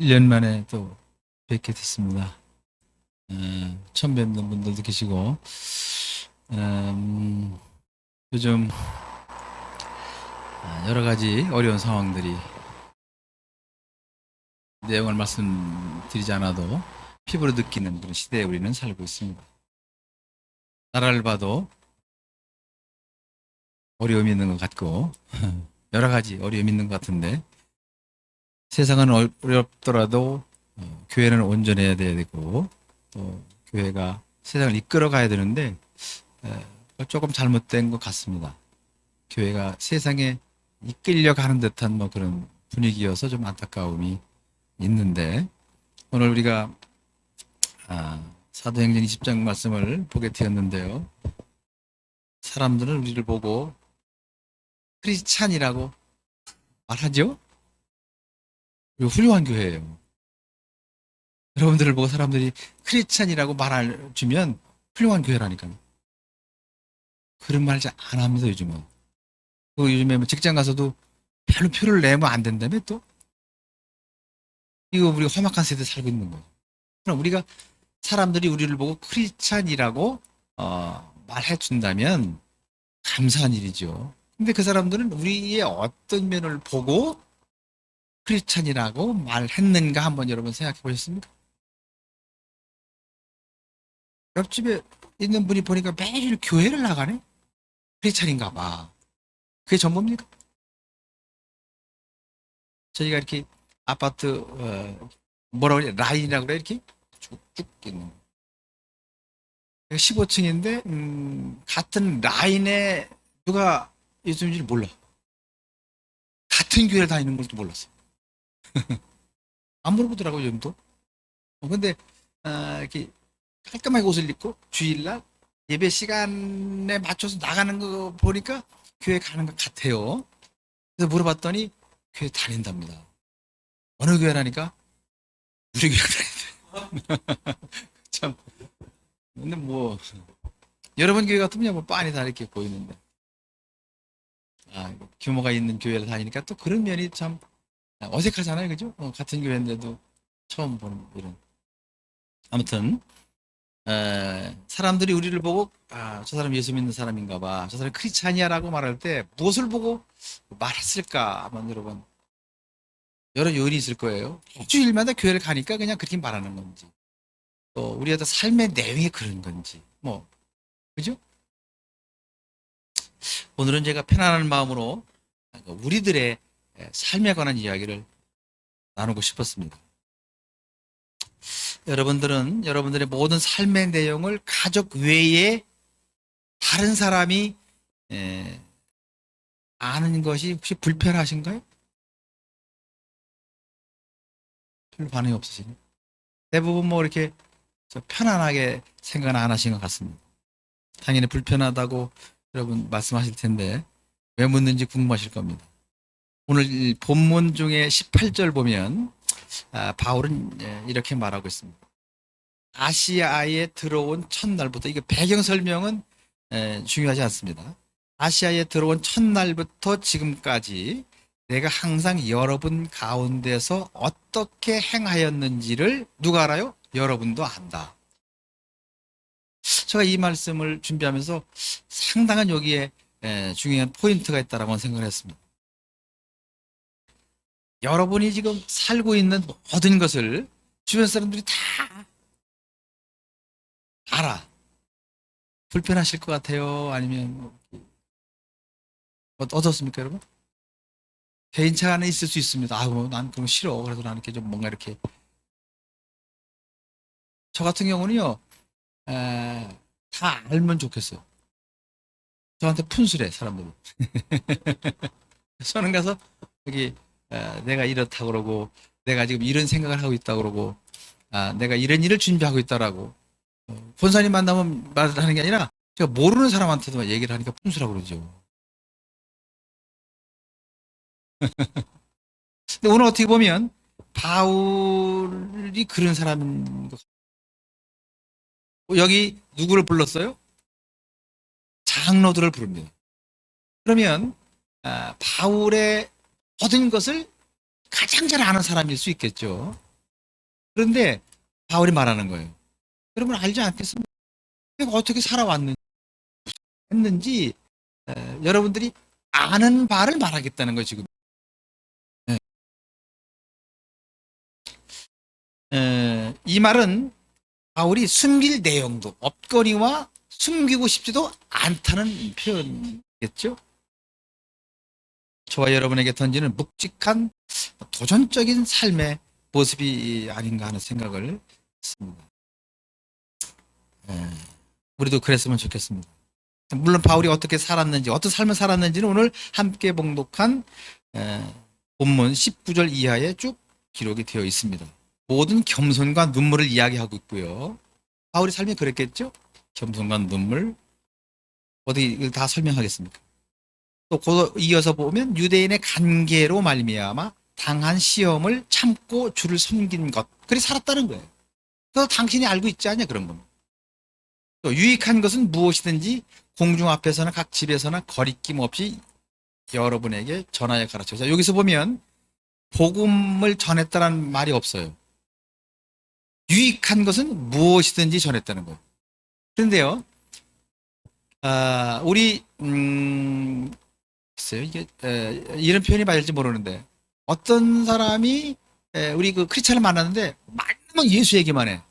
1년 만에 또 뵙게 됐습니다. 처음 뵙는 분들도 계시고, 음, 요즘 여러 가지 어려운 상황들이 내용을 말씀드리지 않아도 피부로 느끼는 그런 시대에 우리는 살고 있습니다. 나라를 봐도 어려움이 있는 것 같고, 여러 가지 어려움이 있는 것 같은데, 세상은 어렵더라도 교회는 온전해야 되고, 또 교회가 세상을 이끌어 가야 되는데, 조금 잘못된 것 같습니다. 교회가 세상에 이끌려 가는 듯한 뭐 그런 분위기여서 좀 안타까움이 있는데, 오늘 우리가 사도행전 20장 말씀을 보게 되었는데요. 사람들은 우리를 보고 크리스찬이라고 말하죠? 그리고 훌륭한 교회예요. 여러분들을 보고 사람들이 크리스찬이라고 말을 주면 훌륭한 교회라니까요. 그런 말 잘 안 합니다, 요즘은. 그 요즘에 뭐 직장 가서도 별로 표를 내면 안 된다며 또? 이거 우리가 험악한 세대에 살고 있는 거예요. 그럼 우리가 사람들이 우리를 보고 크리스찬이라고 말해 준다면 감사한 일이죠. 근데 그 사람들은 우리의 어떤 면을 보고 크리스찬이라고 말했는가 한번 여러분 생각해 보셨습니까? 옆집에 있는 분이 보니까 매일 교회를 나가네? 크리스찬인가 봐. 그게 전부입니까? 저희가 이렇게 아파트 뭐라고 그래? 라인이라고 그래? 이렇게 쭉쭉 있는 15층인데 같은 라인에 누가 있는지 몰라. 같은 교회를 다니는 걸도 몰랐어. 안 물어보더라고요, 요즘도. 근데 이렇게 깔끔하게 옷을 입고 주일날 예배 시간에 맞춰서 나가는 거 보니까 교회 가는 것 같아요. 그래서 물어봤더니 교회 다닌답니다. 어느 교회라니까? 우리 교회 다닌대. 참. 근데 뭐 여러분 교회 같으면 뭐 빤히 다 이렇게 보이는데 규모가 있는 교회를 다니니까 또 그런 면이 참 어색하잖아요, 그죠? 같은 교회인데도 처음 보는 이런. 아무튼 사람들이 우리를 보고 저 사람 예수 믿는 사람인가 봐. 저 사람 크리스찬이야라고 말할 때 무엇을 보고 말했을까? 한번 여러분 여러 요인이 있을 거예요. 일주일마다 교회를 가니까 그냥 그렇게 말하는 건지 또 우리의 어떤 삶의 내용이 그런 건지 뭐 그죠? 오늘은 제가 편안한 마음으로 우리들의 삶에 관한 이야기를 나누고 싶었습니다. 여러분들은 여러분들의 모든 삶의 내용을 가족 외에 다른 사람이 에, 아는 것이 혹시 불편하신가요? 별 반응이 없으시네. 대부분 뭐 이렇게 편안하게 생각 안 하신 것 같습니다. 당연히 불편하다고 여러분 말씀하실 텐데 왜 묻는지 궁금하실 겁니다. 오늘 이 본문 중에 18절 보면 바울은 이렇게 말하고 있습니다. 아시아에 들어온 첫날부터 이게 배경 설명은 중요하지 않습니다. 아시아에 들어온 첫날부터 지금까지 내가 항상 여러분 가운데서 어떻게 행하였는지를 누가 알아요? 여러분도 안다. 제가 이 말씀을 준비하면서 상당한 여기에 중요한 포인트가 있다라고 생각을 했습니다. 여러분이 지금 살고 있는 모든 것을 주변 사람들이 다 알아. 불편하실 것 같아요? 아니면 어떻습니까, 여러분? 개인차 안에 있을 수 있습니다. 난 그런 거 싫어. 그래서 나는 이렇게 좀 뭔가 이렇게. 저 같은 경우는요, 에, 다 알면 좋겠어요. 저한테 푼수래, 사람들이. 저는 가서, 여기, 내가 이렇다 그러고, 내가 지금 이런 생각을 하고 있다 그러고, 내가 이런 일을 준비하고 있다라고. 본사님 만나면 말을 하는 게 아니라, 제가 모르는 사람한테도 얘기를 하니까 푼수라고 그러죠. 근데 오늘 어떻게 보면, 바울이 그런 사람인 것 같아요. 여기 누구를 불렀어요? 장로들을 부릅니다. 그러면 바울의 모든 것을 가장 잘 아는 사람일 수 있겠죠. 그런데 바울이 말하는 거예요. 여러분 알지 않겠습니까? 내가 어떻게 살아왔는지 했는지 여러분들이 아는 바를 말하겠다는 거예요, 지금. 예. 이 말은 바울이 숨길 내용도 없거니와 숨기고 싶지도 않다는 표현이겠죠. 저와 여러분에게 던지는 묵직한 도전적인 삶의 모습이 아닌가 하는 생각을 했습니다. 우리도 그랬으면 좋겠습니다. 물론 바울이 어떻게 살았는지, 어떤 삶을 살았는지는 오늘 함께 봉독한 본문 19절 이하에 쭉 기록이 되어 있습니다. 모든 겸손과 눈물을 이야기하고 있고요. 바울의 삶이 그랬겠죠? 겸손과 눈물. 어디 이걸 다 설명하겠습니까? 또 이어서 보면 유대인의 간계로 말미암아 당한 시험을 참고 주를 섬긴 것. 그리 살았다는 거예요. 그래서 당신이 알고 있지 않냐 그런 겁니다. 또 유익한 것은 무엇이든지 공중 앞에서나 각 집에서나 거리낌 없이 여러분에게 전하여 가르쳐. 자, 여기서 보면 복음을 전했다는 말이 없어요. 유익한 것은 무엇이든지 전했다는 거예요. 그런데요, 우리 글쎄요, 이게 이런 표현이 맞을지 모르는데 어떤 사람이 우리 그 크리스찬을 만났는데 만나면 예수 얘기만 해.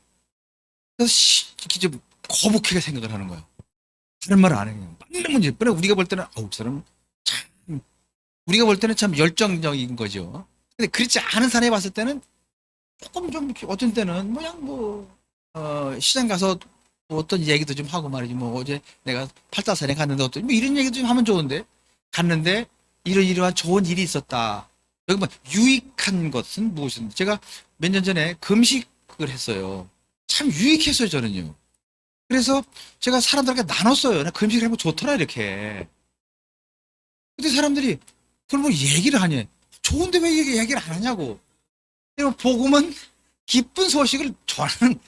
그래서 이렇게 좀 거북하게 생각을 하는 거예요. 다른 말을 안 해요. 만나면 예수. 우리가 볼 때는 그 사람 참 우리가 볼 때는 참 열정적인 거죠. 근데 그렇지 않은 사람이 봤을 때는 조금 좀 어떤 때는 시장 가서 뭐 어떤 얘기도 좀 하고 말이지. 뭐 어제 내가 팔다산에 갔는데 어떤 뭐 이런 얘기도 좀 하면 좋은데 갔는데 이러이러한 좋은 일이 있었다. 여기 뭐 유익한 것은 무엇인지 제가 몇 년 전에 금식을 했어요. 참 유익했어요 저는요. 그래서 제가 사람들에게 나눴어요. 나 금식을 해보면 좋더라 이렇게. 근데 사람들이 그걸 뭐 얘기를 하냐? 좋은데 왜 얘기를 안 하냐고. 복음은 기쁜 소식을 전하는.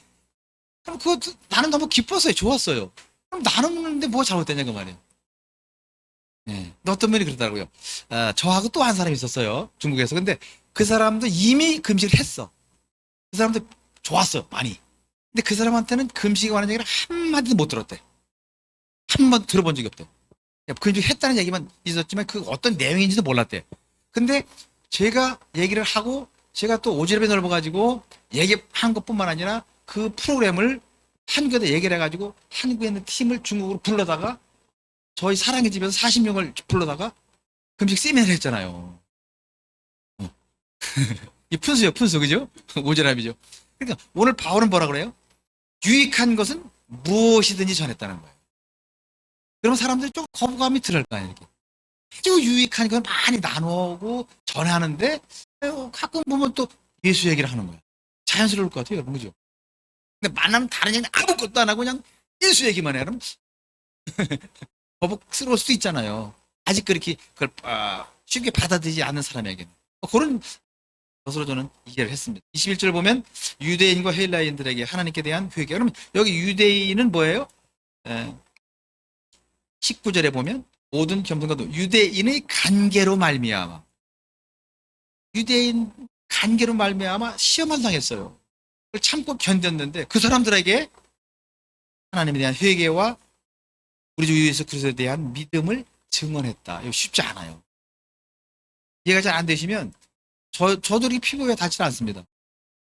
그럼 그거 나는 너무 기뻤어요. 좋았어요. 그럼 나누는데 뭐가 잘못됐냐 그 말이에요. 예. 어떤 분이 그러더라고요. 저하고 또 한 사람이 있었어요. 중국에서. 근데 그 사람도 이미 금식을 했어. 그 사람도 좋았어. 많이. 근데 그 사람한테는 금식에 관한 얘기를 한마디도 못 들었대. 한 번도 들어본 적이 없대. 금식 했다는 얘기만 있었지만 그 어떤 내용인지도 몰랐대. 근데 제가 얘기를 하고 제가 또 오지랖이 넓어가지고 얘기한 것뿐만 아니라 그 프로그램을 한국에다 얘기를 해가지고 한국에 있는 팀을 중국으로 불러다가 저희 사랑의 집에서 40명을 불러다가 금식 세미나를 했잖아요. 이 푼수요, 푼수, 그죠? 오지랖이죠. 그러니까 오늘 바울은 뭐라 그래요? 유익한 것은 무엇이든지 전했다는 거예요. 그러면 사람들이 좀 거부감이 들을 거 아니에요. 이렇게. 아주 유익한 건 많이 나누고 전하는데 가끔 보면 또 예수 얘기를 하는 거예요. 자연스러울 것 같아요, 여러분, 그죠? 근데 만나면 다른 얘기 아무것도 안 하고 그냥 예수 얘기만 해. 그럼 거북스러울 수도 있잖아요. 아직 그렇게 그걸 쉽게 받아들이지 않는 사람에게는. 그런 것으로 저는 이해를 했습니다. 21절 보면 유대인과 헬라인들에게 하나님께 대한 회개. 그러면 여기 유대인은 뭐예요? 19절에 보면 모든 겸손과도 유대인의 간계로 말미암아. 유대인 간계로 말미암아 시험을 당했어요. 그걸 참고 견뎠는데 그 사람들에게 하나님에 대한 회개와 우리 주 예수 그리스도에 대한 믿음을 증언했다. 이거 쉽지 않아요. 이해가 잘 안 되시면 저도 이렇게 피부에 닿지 않습니다.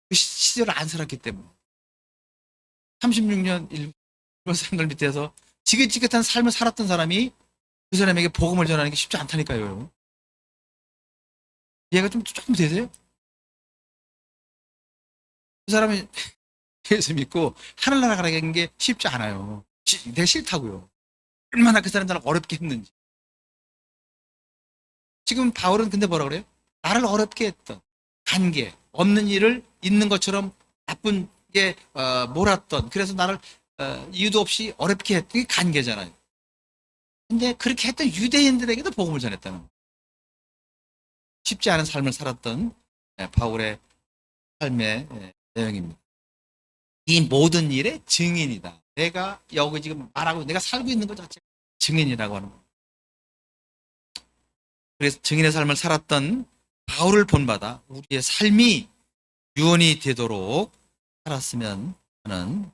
그 시절을 안 살았기 때문에. 36년 일본 사람들 밑에서 지긋지긋한 삶을 살았던 사람이 그 사람에게 복음을 전하는 게 쉽지 않다니까요, 여러분. 이해가 조금 되세요? 그 사람이 예수 믿고 하늘나라 가라는 게 쉽지 않아요. 내가 싫다고요. 얼마나 그 사람들을 어렵게 했는지. 지금 바울은 근데 뭐라 그래요? 나를 어렵게 했던 관계, 없는 일을 있는 것처럼 나쁜게 몰았던, 그래서 나를 이유도 없이 어렵게 했던 게 관계잖아요. 근데 그렇게 했던 유대인들에게도 복음을 전했다는 거예요. 쉽지 않은 삶을 살았던 바울의 삶의 내용입니다. 이 모든 일의 증인이다. 내가 여기 지금 말하고 내가 살고 있는 것 자체가 증인이라고 하는 거예요. 그래서 증인의 삶을 살았던 바울을 본받아 우리의 삶이 유언이 되도록 살았으면 하는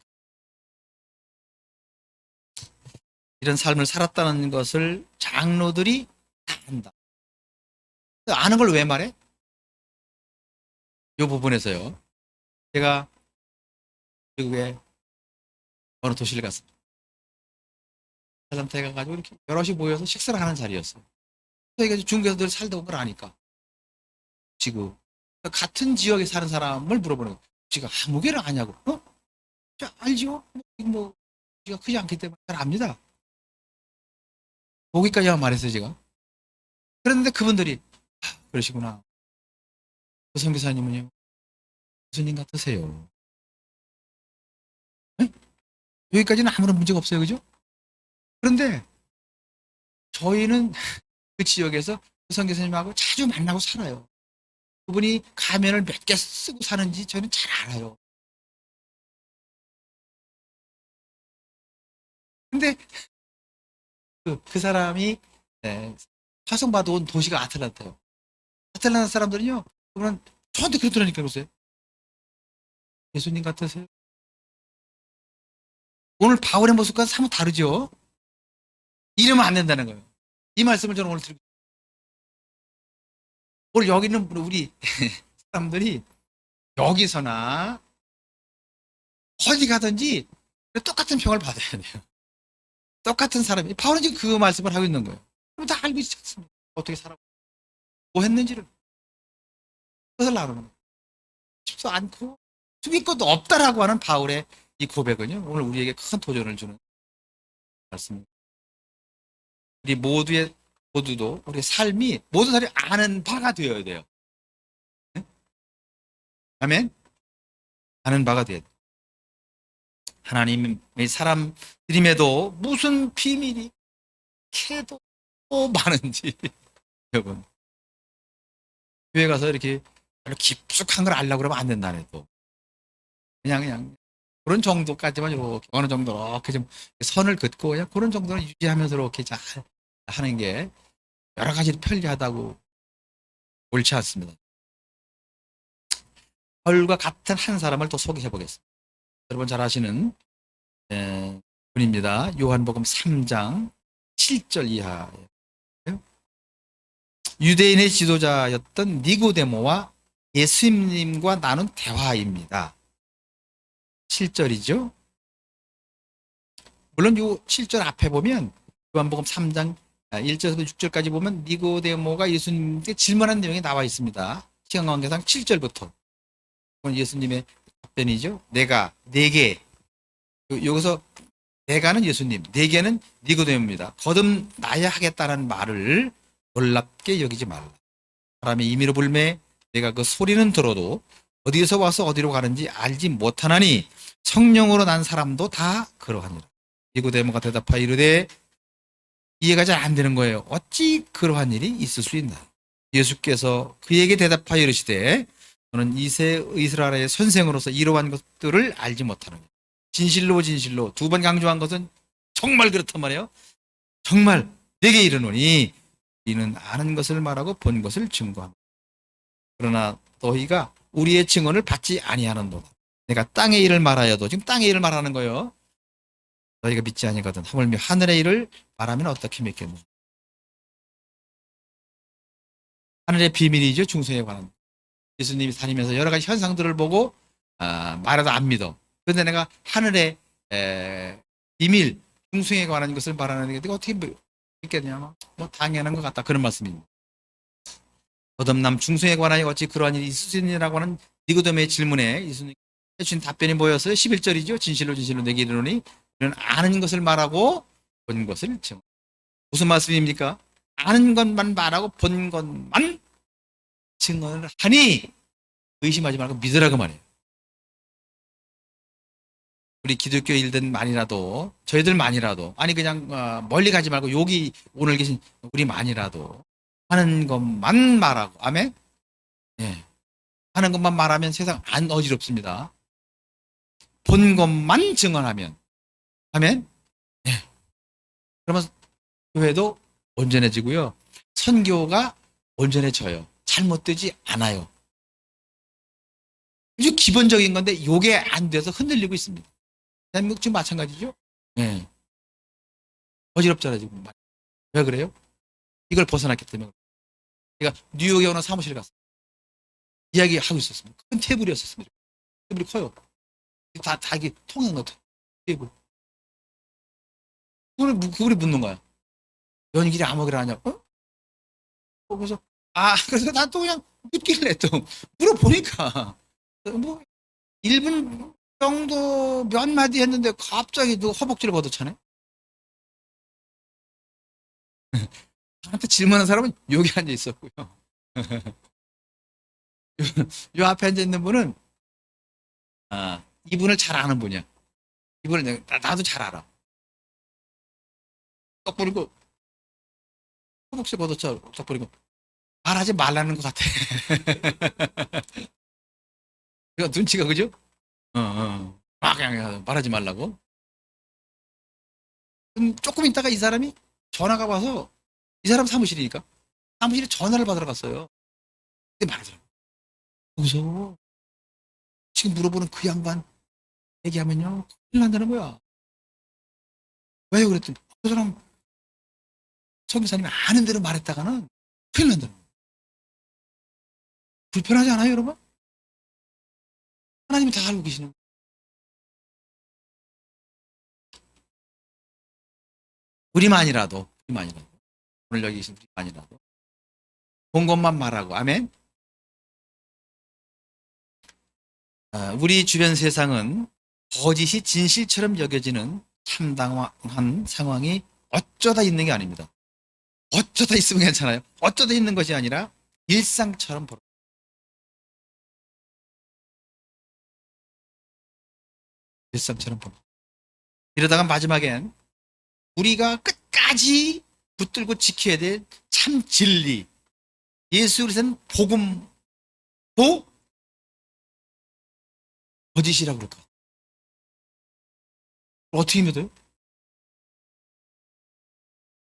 이런 삶을 살았다는 것을 장로들이 다 안다. 아는 걸 왜 말해? 이 부분에서요. 제가 미국에 어느 도시를 갔습니다. 사람한테 가가지고 이렇게 여럿이 모여서 식사를 하는 자리였어요. 그래서 중국에서 늘 살다 온 걸 아니까. 지금 같은 지역에 사는 사람을 물어보는 거예요. 지가 아무개를 아냐고. 자, 알죠? 뭐 지가 크지 않기 때문에 잘 압니다. 거기까지만 말했어요, 제가. 그런데 그분들이 그러시구나. 그 선교사님은요, 교수님 같으세요. 네? 여기까지는 아무런 문제가 없어요, 그죠? 그런데 저희는 그 지역에서 그 선교사님하고 자주 만나고 살아요. 그분이 가면을 몇 개 쓰고 사는지 저는 잘 알아요. 근데 그 사람이 파송받아 온 도시가 아틀란타예요. 아틀란타 사람들은요, 그러면 저한테 그러더라니까 그러세요. 예수님 같으세요? 오늘 바울의 모습과 사뭇 다르죠? 이러면 안 된다는 거예요. 이 말씀을 저는 오늘 드리고, 오늘 여기 있는 우리 사람들이 여기서나 어디 가든지 똑같은 평을 받아야 돼요. 똑같은 사람이. 바울은 지금 그 말씀을 하고 있는 거예요. 그럼 다 알고 있지 않습니까? 어떻게 살아고, 뭐 했는지를. 그것을 나누는 거예요. 쉽지 않고, 숨길 것도 없다라고 하는 바울의 이 고백은요, 오늘 우리에게 큰 도전을 주는 말씀입니다. 우리 모두도 우리의 삶이 모든 사람이 아는 바가 되어야 돼요. 네? 아멘? 아는 바가 돼야 돼요. 하나님의 사람들임에도 무슨 비밀이 캐도 많은지 여러분, 교회 가서 이렇게 깊숙한 걸 알려고 그러면 안 된다네. 또 그냥 그런 정도까지만 이렇게 어느 정도 이렇게 좀 선을 긋고 그냥 그런 정도는 유지하면서 이렇게 잘 하는 게 여러 가지 편리하다고 옳지 않습니다. 바울과 같은 한 사람을 또 소개해 보겠습니다. 여러분 잘 아시는 분입니다. 요한복음 3장 7절 이하예요. 유대인의 지도자였던 니고데모와 예수님과 나눈 대화입니다. 7절이죠. 물론 요 7절 앞에 보면 요한복음 3장 1절에서 6절까지 보면 니고데모가 예수님께 질문한 내용이 나와 있습니다. 시간 관계상 7절부터 예수님의 답변이죠. 내가 네게, 여기서 내가는 예수님, 네게는 니고데모입니다. 거듭나야 하겠다는 말을 놀랍게 여기지 말라. 사람이 임의로 불매 내가 그 소리는 들어도 어디에서 와서 어디로 가는지 알지 못하나니 성령으로 난 사람도 다 그러하니라. 니고데모가 대답하여 이르되, 이해가 잘 안 되는 거예요. 어찌 그러한 일이 있을 수 있나? 예수께서 그에게 대답하여 이르시되, 너는 이스라엘의 선생으로서 이러한 것들을 알지 못하느냐. 진실로 진실로 두 번 강조한 것은 정말 그렇단 말이에요. 정말 내게 이르노니 이는 아는 것을 말하고 본 것을 증거합니다. 그러나 너희가 우리의 증언을 받지 아니하는도다. 내가 땅의 일을 말하여도, 지금 땅의 일을 말하는 거예요. 너희가 믿지 아니거든. 하물며 하늘의 일을 말하면 어떻게 믿겠노? 하늘의 비밀이죠. 중생에 관한. 예수님이 다니면서 여러 가지 현상들을 보고 말해도 안 믿어. 그런데 내가 하늘의 비밀, 중생에 관한 것을 말하는 게 내가 어떻게 믿겠냐? 뭐 당연한 것 같다. 그런 말씀입니다. 거듭남 중생에 관하여 어찌 그러한 일이 있을 수 있느냐고 하는 니고데모의 질문에 예수님 해주신 답변이 뭐였어요? 11절이죠. 진실로 진실로 내게 이르노니 이는 아는 것을 말하고 본 것을 증언. 무슨 말씀입니까? 아는 것만 말하고 본 것만 증언을 하니 의심하지 말고 믿으라고 말해요. 우리 기독교 일들만이라도, 저희들만이라도, 아니 그냥 멀리 가지 말고 여기 오늘 계신 우리만이라도 하는 것만 말하고, 아멘? 예. 하는 것만 말하면 세상 안 어지럽습니다. 본 것만 증언하면, 아멘? 예. 그러면 교회도 온전해지고요. 선교가 온전해져요. 잘못되지 않아요. 아주 기본적인 건데 요게 안 돼서 흔들리고 있습니다. 대한민국 지금 마찬가지죠. 네. 어지럽잖아요 지금. 왜 그래요? 이걸 벗어났기 때문에. 제가 뉴욕에 오는 사무실에 갔어요. 이야기하고 있었습니다. 큰 테이블이었었습니다. 테이블이 커요. 다 이게 통행 같아. 테이블. 그걸 묻는 거야. 연길이 암흑이라 하냐? 그래서 그래서 난 또 그냥 묻길래 또 물어보니까 뭐 1분 정도 몇 마디 했는데 갑자기 너 허벅지를 걷어차네. 저한테 질문한 사람은 여기 앉아 있었고요. 요 앞에 앉아 있는 분은 이분을 잘 아는 분이야. 이분을 나도 잘 알아. 딱 보니까 허벅지 걷어차 딱 보니까 말하지 말라는 것 같아. 그러니까 눈치가 그죠? 막 그냥 말하지 말라고. 조금 있다가 이 사람이 전화가 와서 이 사람 사무실이니까 사무실에 전화를 받으러 갔어요. 근데 말하더라고. 무서워. 지금 물어보는 그 양반 얘기하면요 큰일 난다는 거야. 왜요? 그랬더니 그 사람 성교사님이 아는 대로 말했다가는 큰일 난다는 거야. 불편하지 않아요 여러분? 하나님이 다 알고 계시는 거예요. 우리만이라도 오늘 여기 계신 우리만이라도 본 것만 말하고 아멘. 우리 주변 세상은 거짓이 진실처럼 여겨지는 참당한 상황이 어쩌다 있는 게 아닙니다. 어쩌다 있으면 괜찮아요. 어쩌다 있는 것이 아니라 일상처럼 벌어. 일상처럼 벌어. 이러다가 마지막엔 우리가 끝까지 붙들고 지켜야 될 참 진리, 예수 그리스도는 복음도 거짓이라고 그럴까? 어떻게 믿어요?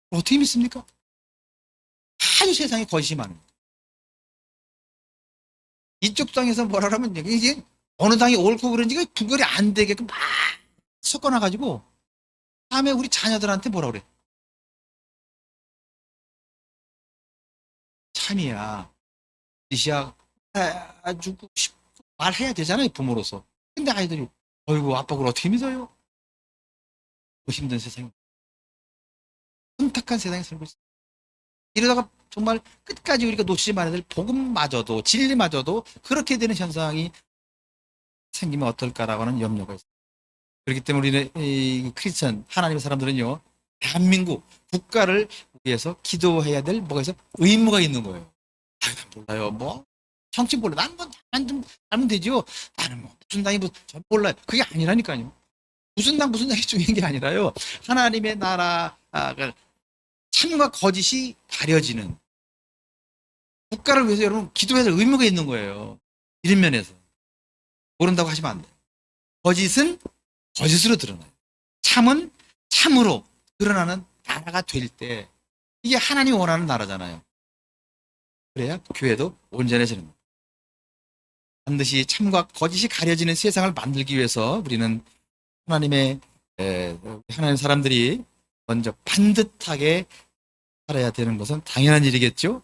어떻게 믿습니까? 아주 세상에 거짓이 많은 거예요. 이쪽 당에서 뭐라 하면 이게 어느 당이 옳고 그런지가 구별이 안 되게끔 막 섞어놔가지고 다음에 우리 자녀들한테 뭐라 그래? 참이야. 이시야 해주고 싶고 말해야 되잖아요 부모로서. 근데 아이들이 어이구 아빠 그걸 어떻게 믿어요? 그 힘든 세상이 혼탁한 세상에 살고 있어. 이러다가 정말 끝까지 우리가 놓치지 말아야 될 복음마저도 진리마저도 그렇게 되는 현상이 생기면 어떨까라고 하는 염려가 있어요. 그렇기 때문에 우리는 이 크리스천 하나님의 사람들은요 대한민국 국가를 위해서 기도해야 될 뭐가 있어 의무가 있는 거예요. 난 몰라요. 뭐 정치 몰라. 나는 뭐 나만 좀 알면 되죠. 나는 뭐 무슨 당이 전 몰라요. 그게 아니라니까요. 무슨 당이 중요한 게 아니라요. 하나님의 나라 참과 거짓이 가려지는 국가를 위해서 여러분 기도해야 될 의무가 있는 거예요. 이런 면에서 모른다고 하시면 안 돼요. 거짓은 거짓으로 드러나요. 참은 참으로 드러나는 나라가 될 때 이게 하나님이 원하는 나라잖아요. 그래야 교회도 온전해지는 거예요. 반드시 참과 거짓이 가려지는 세상을 만들기 위해서 우리는 하나님 사람들이 먼저 반듯하게 살아야 되는 것은 당연한 일이겠죠.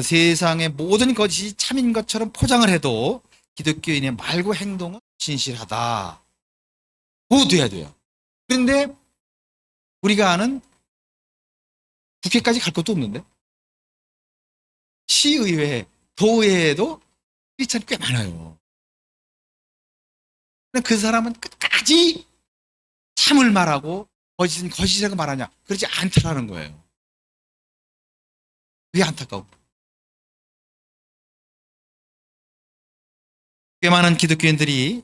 세상의 모든 것이 참인 것처럼 포장을 해도 기독교인의 말과 행동은 진실하다. 돼야 돼요. 그런데 우리가 아는 국회까지 갈 것도 없는데 시의회, 도의회에도 크리스찬이 꽤 많아요. 그 사람은 끝까지 참을 말하고 거짓은 거짓이라고 말하냐? 그렇지 않더라는 거예요. 그게 안타까워. 꽤 많은 기독교인들의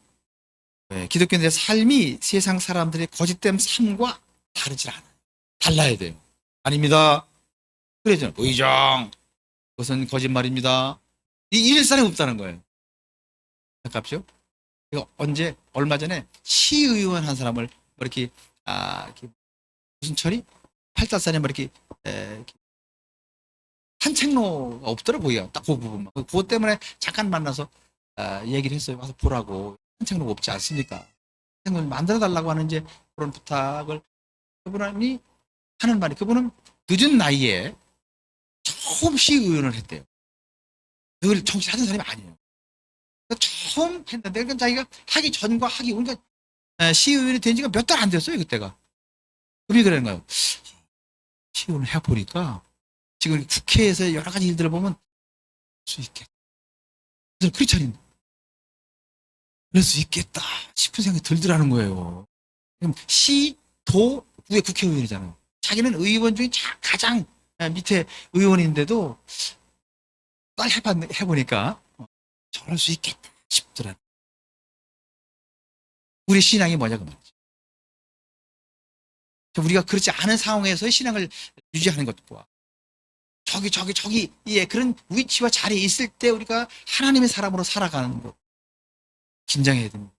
삶이 세상 사람들의 거짓된 삶과 다르지 않아요. 달라야 돼요. 아닙니다. 그래죠. 의정. 그것은 거짓말입니다. 이럴 사람이 없다는 거예요. 안타깝죠? 얼마 전에 시의원 한 사람을 이렇게 무슨 철이? 팔달산에 이렇게 산책로가 없더라고요. 딱 그 부분만. 그것 때문에 잠깐 만나서 얘기를 했어요. 와서 보라고. 산책로 없지 않습니까? 산책로 만들어 달라고 하는 이제 그런 부탁을 그분이 하는 말이, 그분은 늦은 나이에 처음 시의원을 했대요. 늘 정치 하던 사람이 아니에요. 그러니까 처음 했는데, 그러니까 자기가 하기 전과 하기 후, 그러니까 시의원이 된 지가 몇 달 안 됐어요, 그때가. 그분이 그러는 거예요. 시의원을 해보니까 지금 국회에서 여러 가지 일들을 보면 수 있겠다. 그래서 크리스찬인 그럴 수 있겠다 싶은 생각이 들더라는 거예요. 그럼 시, 도, 구의 국회의원이잖아요. 자기는 의원 중에 가장 밑에 의원인데도 딸 해보니까 저럴 수 있겠다 싶더라. 우리 신앙이 뭐냐고 말이죠. 우리가 그렇지 않은 상황에서의 신앙을 유지하는 것과 저기, 예, 그런 위치와 자리에 있을 때 우리가 하나님의 사람으로 살아가는 것, 긴장해야 됩니다.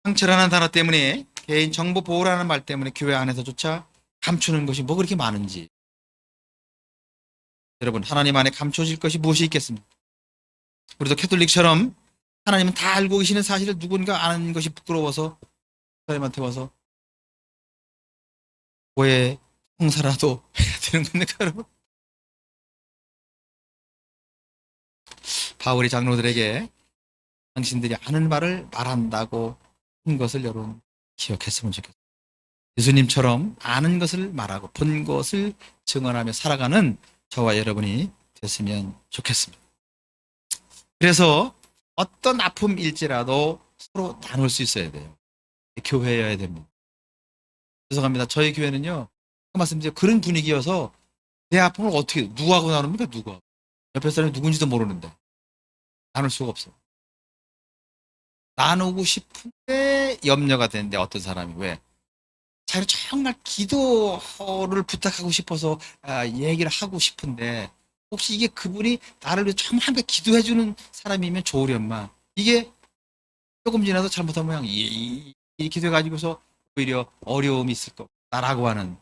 상처라는 단어 때문에, 개인 정보 보호라는 말 때문에 교회 안에서조차 감추는 것이 뭐 그렇게 많은지. 여러분, 하나님 안에 감춰질 것이 무엇이 있겠습니까? 우리도 캐톨릭처럼 하나님은 다 알고 계시는 사실을 누군가 아는 것이 부끄러워서 사람한테 와서 왜 홍사라도 해야 되는 겁니까, 여러분? 바울이 장로들에게 당신들이 아는 말을 말한다고 한 것을 여러분 기억했으면 좋겠습니다. 예수님처럼 아는 것을 말하고 본 것을 증언하며 살아가는 저와 여러분이 됐으면 좋겠습니다. 그래서 어떤 아픔일지라도 서로 나눌 수 있어야 돼요. 교회여야 됩니다. 죄송합니다. 저희 교회는요, 그 말씀드려 그런 분위기여서 내 아픔을 어떻게 누구하고 나눕니까? 누구하고? 옆에 사람이 누군지도 모르는데 나눌 수가 없어요. 나누고 싶은데 염려가 되는데 어떤 사람이 왜? 자기는 정말 기도를 부탁하고 싶어서 얘기를 하고 싶은데 혹시 이게 그분이 나를 위해 정말 함께 기도해주는 사람이면 좋으련만 이게 조금 지나서 잘못하면 이렇게 돼가지고서 오히려 어려움이 있을 거다라고 하는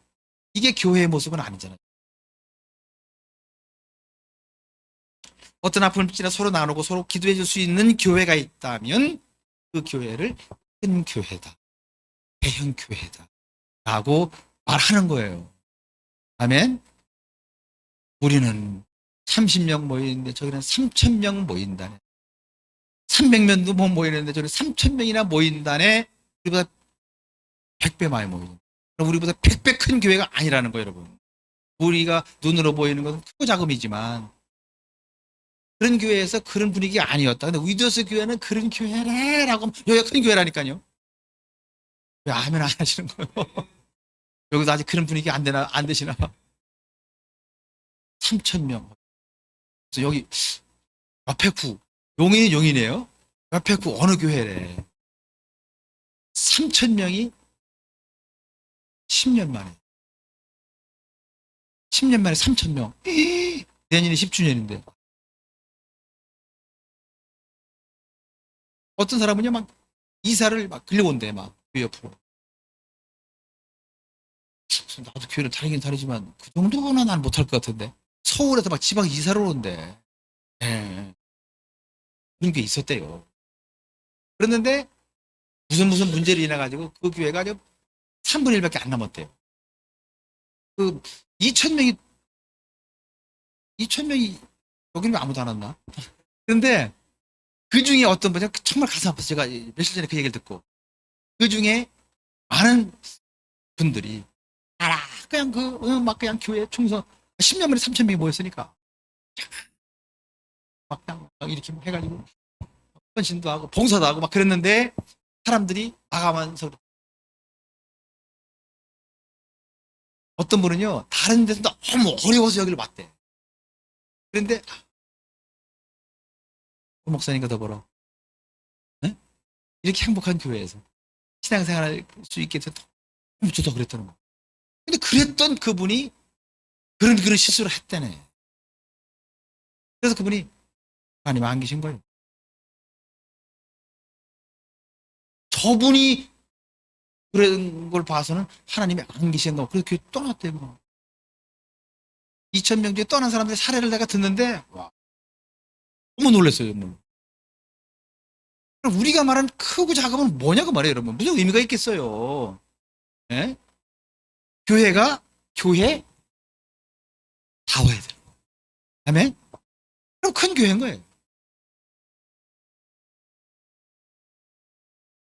이게 교회의 모습은 아니잖아요. 어떤 아픔을 지나 서로 나누고 서로 기도해 줄 수 있는 교회가 있다면 그 교회를 큰 교회다. 대형 교회다. 라고 말하는 거예요. 아멘. 우리는 30명 모이는데 저기는 3,000명 모인다네. 300명도 못 모이는데 저기는 3,000명이나 모인다네. 우리보다 100배 많이 모이는. 우리보다 100배 큰 교회가 아니라는 거예요, 여러분. 우리가 눈으로 보이는 것은 크고 작음이지만 그런 교회에서 그런 분위기가 아니었다. 근데 위도스 교회는 그런 교회래라고 여기가 큰 교회라니까요. 왜 아멘 안 하시는 거예요? 여기도 아직 그런 분위기 안 되시나 봐. 3,000명. 그래서 여기 옆에 구 용인이 용이네요. 옆에 구 어느 교회래. 3,000명이 10년 만에. 10년 만에 3,000명. 내년이 10주년인데. 어떤 사람은요, 막 이사를 막 끌려온대, 막, 그 옆으로. 나도 교회를 다니긴 다니지만, 그 정도는 난 못할 것 같은데. 서울에서 막 지방 이사를 오는데. 예. 그런 게 있었대요. 그랬는데, 무슨 문제를 인해가지고 그 교회가 3분의 1밖에 안 남았대요. 그, 2,000명이, 2,000명이, 여기는 아무도 안 왔나? 근데, 그 중에 어떤 분이 정말 가슴 아파서 제가 며칠 전에 그 얘기를 듣고, 그 중에 많은 분들이 알아 그냥 막 그냥 교회 총선 10년 만에 3,000명이 모였으니까 막 이렇게 해가지고 헌신도 하고 봉사도 하고 막 그랬는데 사람들이 나가면서 어떤 분은요 다른 데서 너무 어려워서 여기를 왔대. 그런데 목사님과 더불어 네? 이렇게 행복한 교회에서 신앙생활할 수 있게 돼서 너무 좋다 그랬다는 거. 근데 그랬던 그분이 그런 실수를 했다네. 그래서 그분이 하나님 안 계신 거예요. 저분이 그런 걸 봐서는 하나님이 안 계신가. 그래서 교회 떠났대요. 2,000명 중에 떠난 사람들의 사례를 내가 듣는데 와, 너무 놀랐어요. 뭐. 우리가 말하는 크고 작으면 뭐냐고 말해요, 여러분. 무슨 의미가 있겠어요. 예? 교회가 교회 다워야 돼요. 아멘? 그럼 큰 교회인 거예요.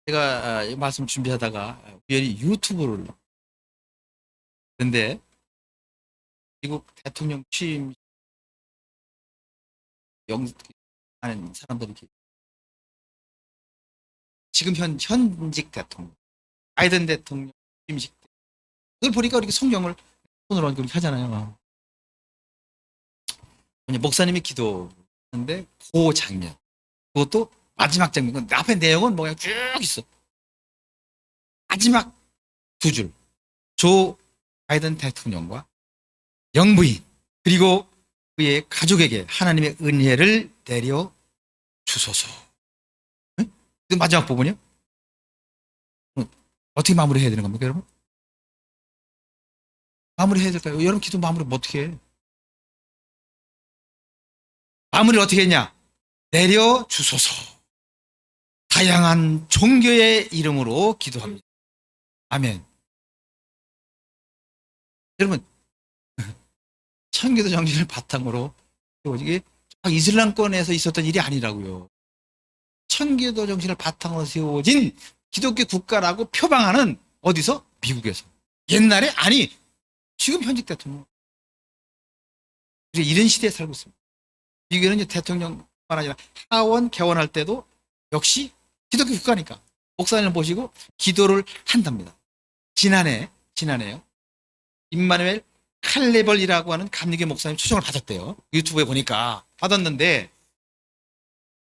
제가 이 말씀 준비하다가 우연히 유튜브를 근데 미국 대통령 취임 하는 사람들이 지금 현직 대통령 바이든 대통령 취임식 때 그걸 보니까 이렇게 성경을 손으로 그렇게 하잖아요. 목사님이 기도하는데 그 장면 그것도 마지막 장면 앞에 내용은 뭐야 쭉 있어. 마지막 두 줄. 조 바이든 대통령과 영부인 그리고 그의 가족에게 하나님의 은혜를 내려 주소서. 응? 그 마지막 부분이요. 어떻게 마무리해야 되는 겁니까, 여러분? 마무리해야 될까요? 여러분 기도 마무리 어떻게 해? 마무리를 어떻게 했냐? 내려 주소서. 다양한 종교의 이름으로 기도합니다. 아멘. 여러분 청교도 정신을 바탕으로 이게 이슬람권에서 있었던 일이 아니라고요. 청교도 정신을 바탕으로 세워진 기독교 국가라고 표방하는 어디서? 미국에서. 옛날에 아니 지금 현직 대통령. 이런 시대에 살고 있습니다. 미국에는 이제 대통령만 아니라 하원 개원할 때도 역시 기독교 국가니까 목사님을 모시고 기도를 한답니다. 지난해요. 임마누엘 칼레벌이라고 하는 감리교 목사님 초청을 받았대요. 유튜브에 보니까 받았는데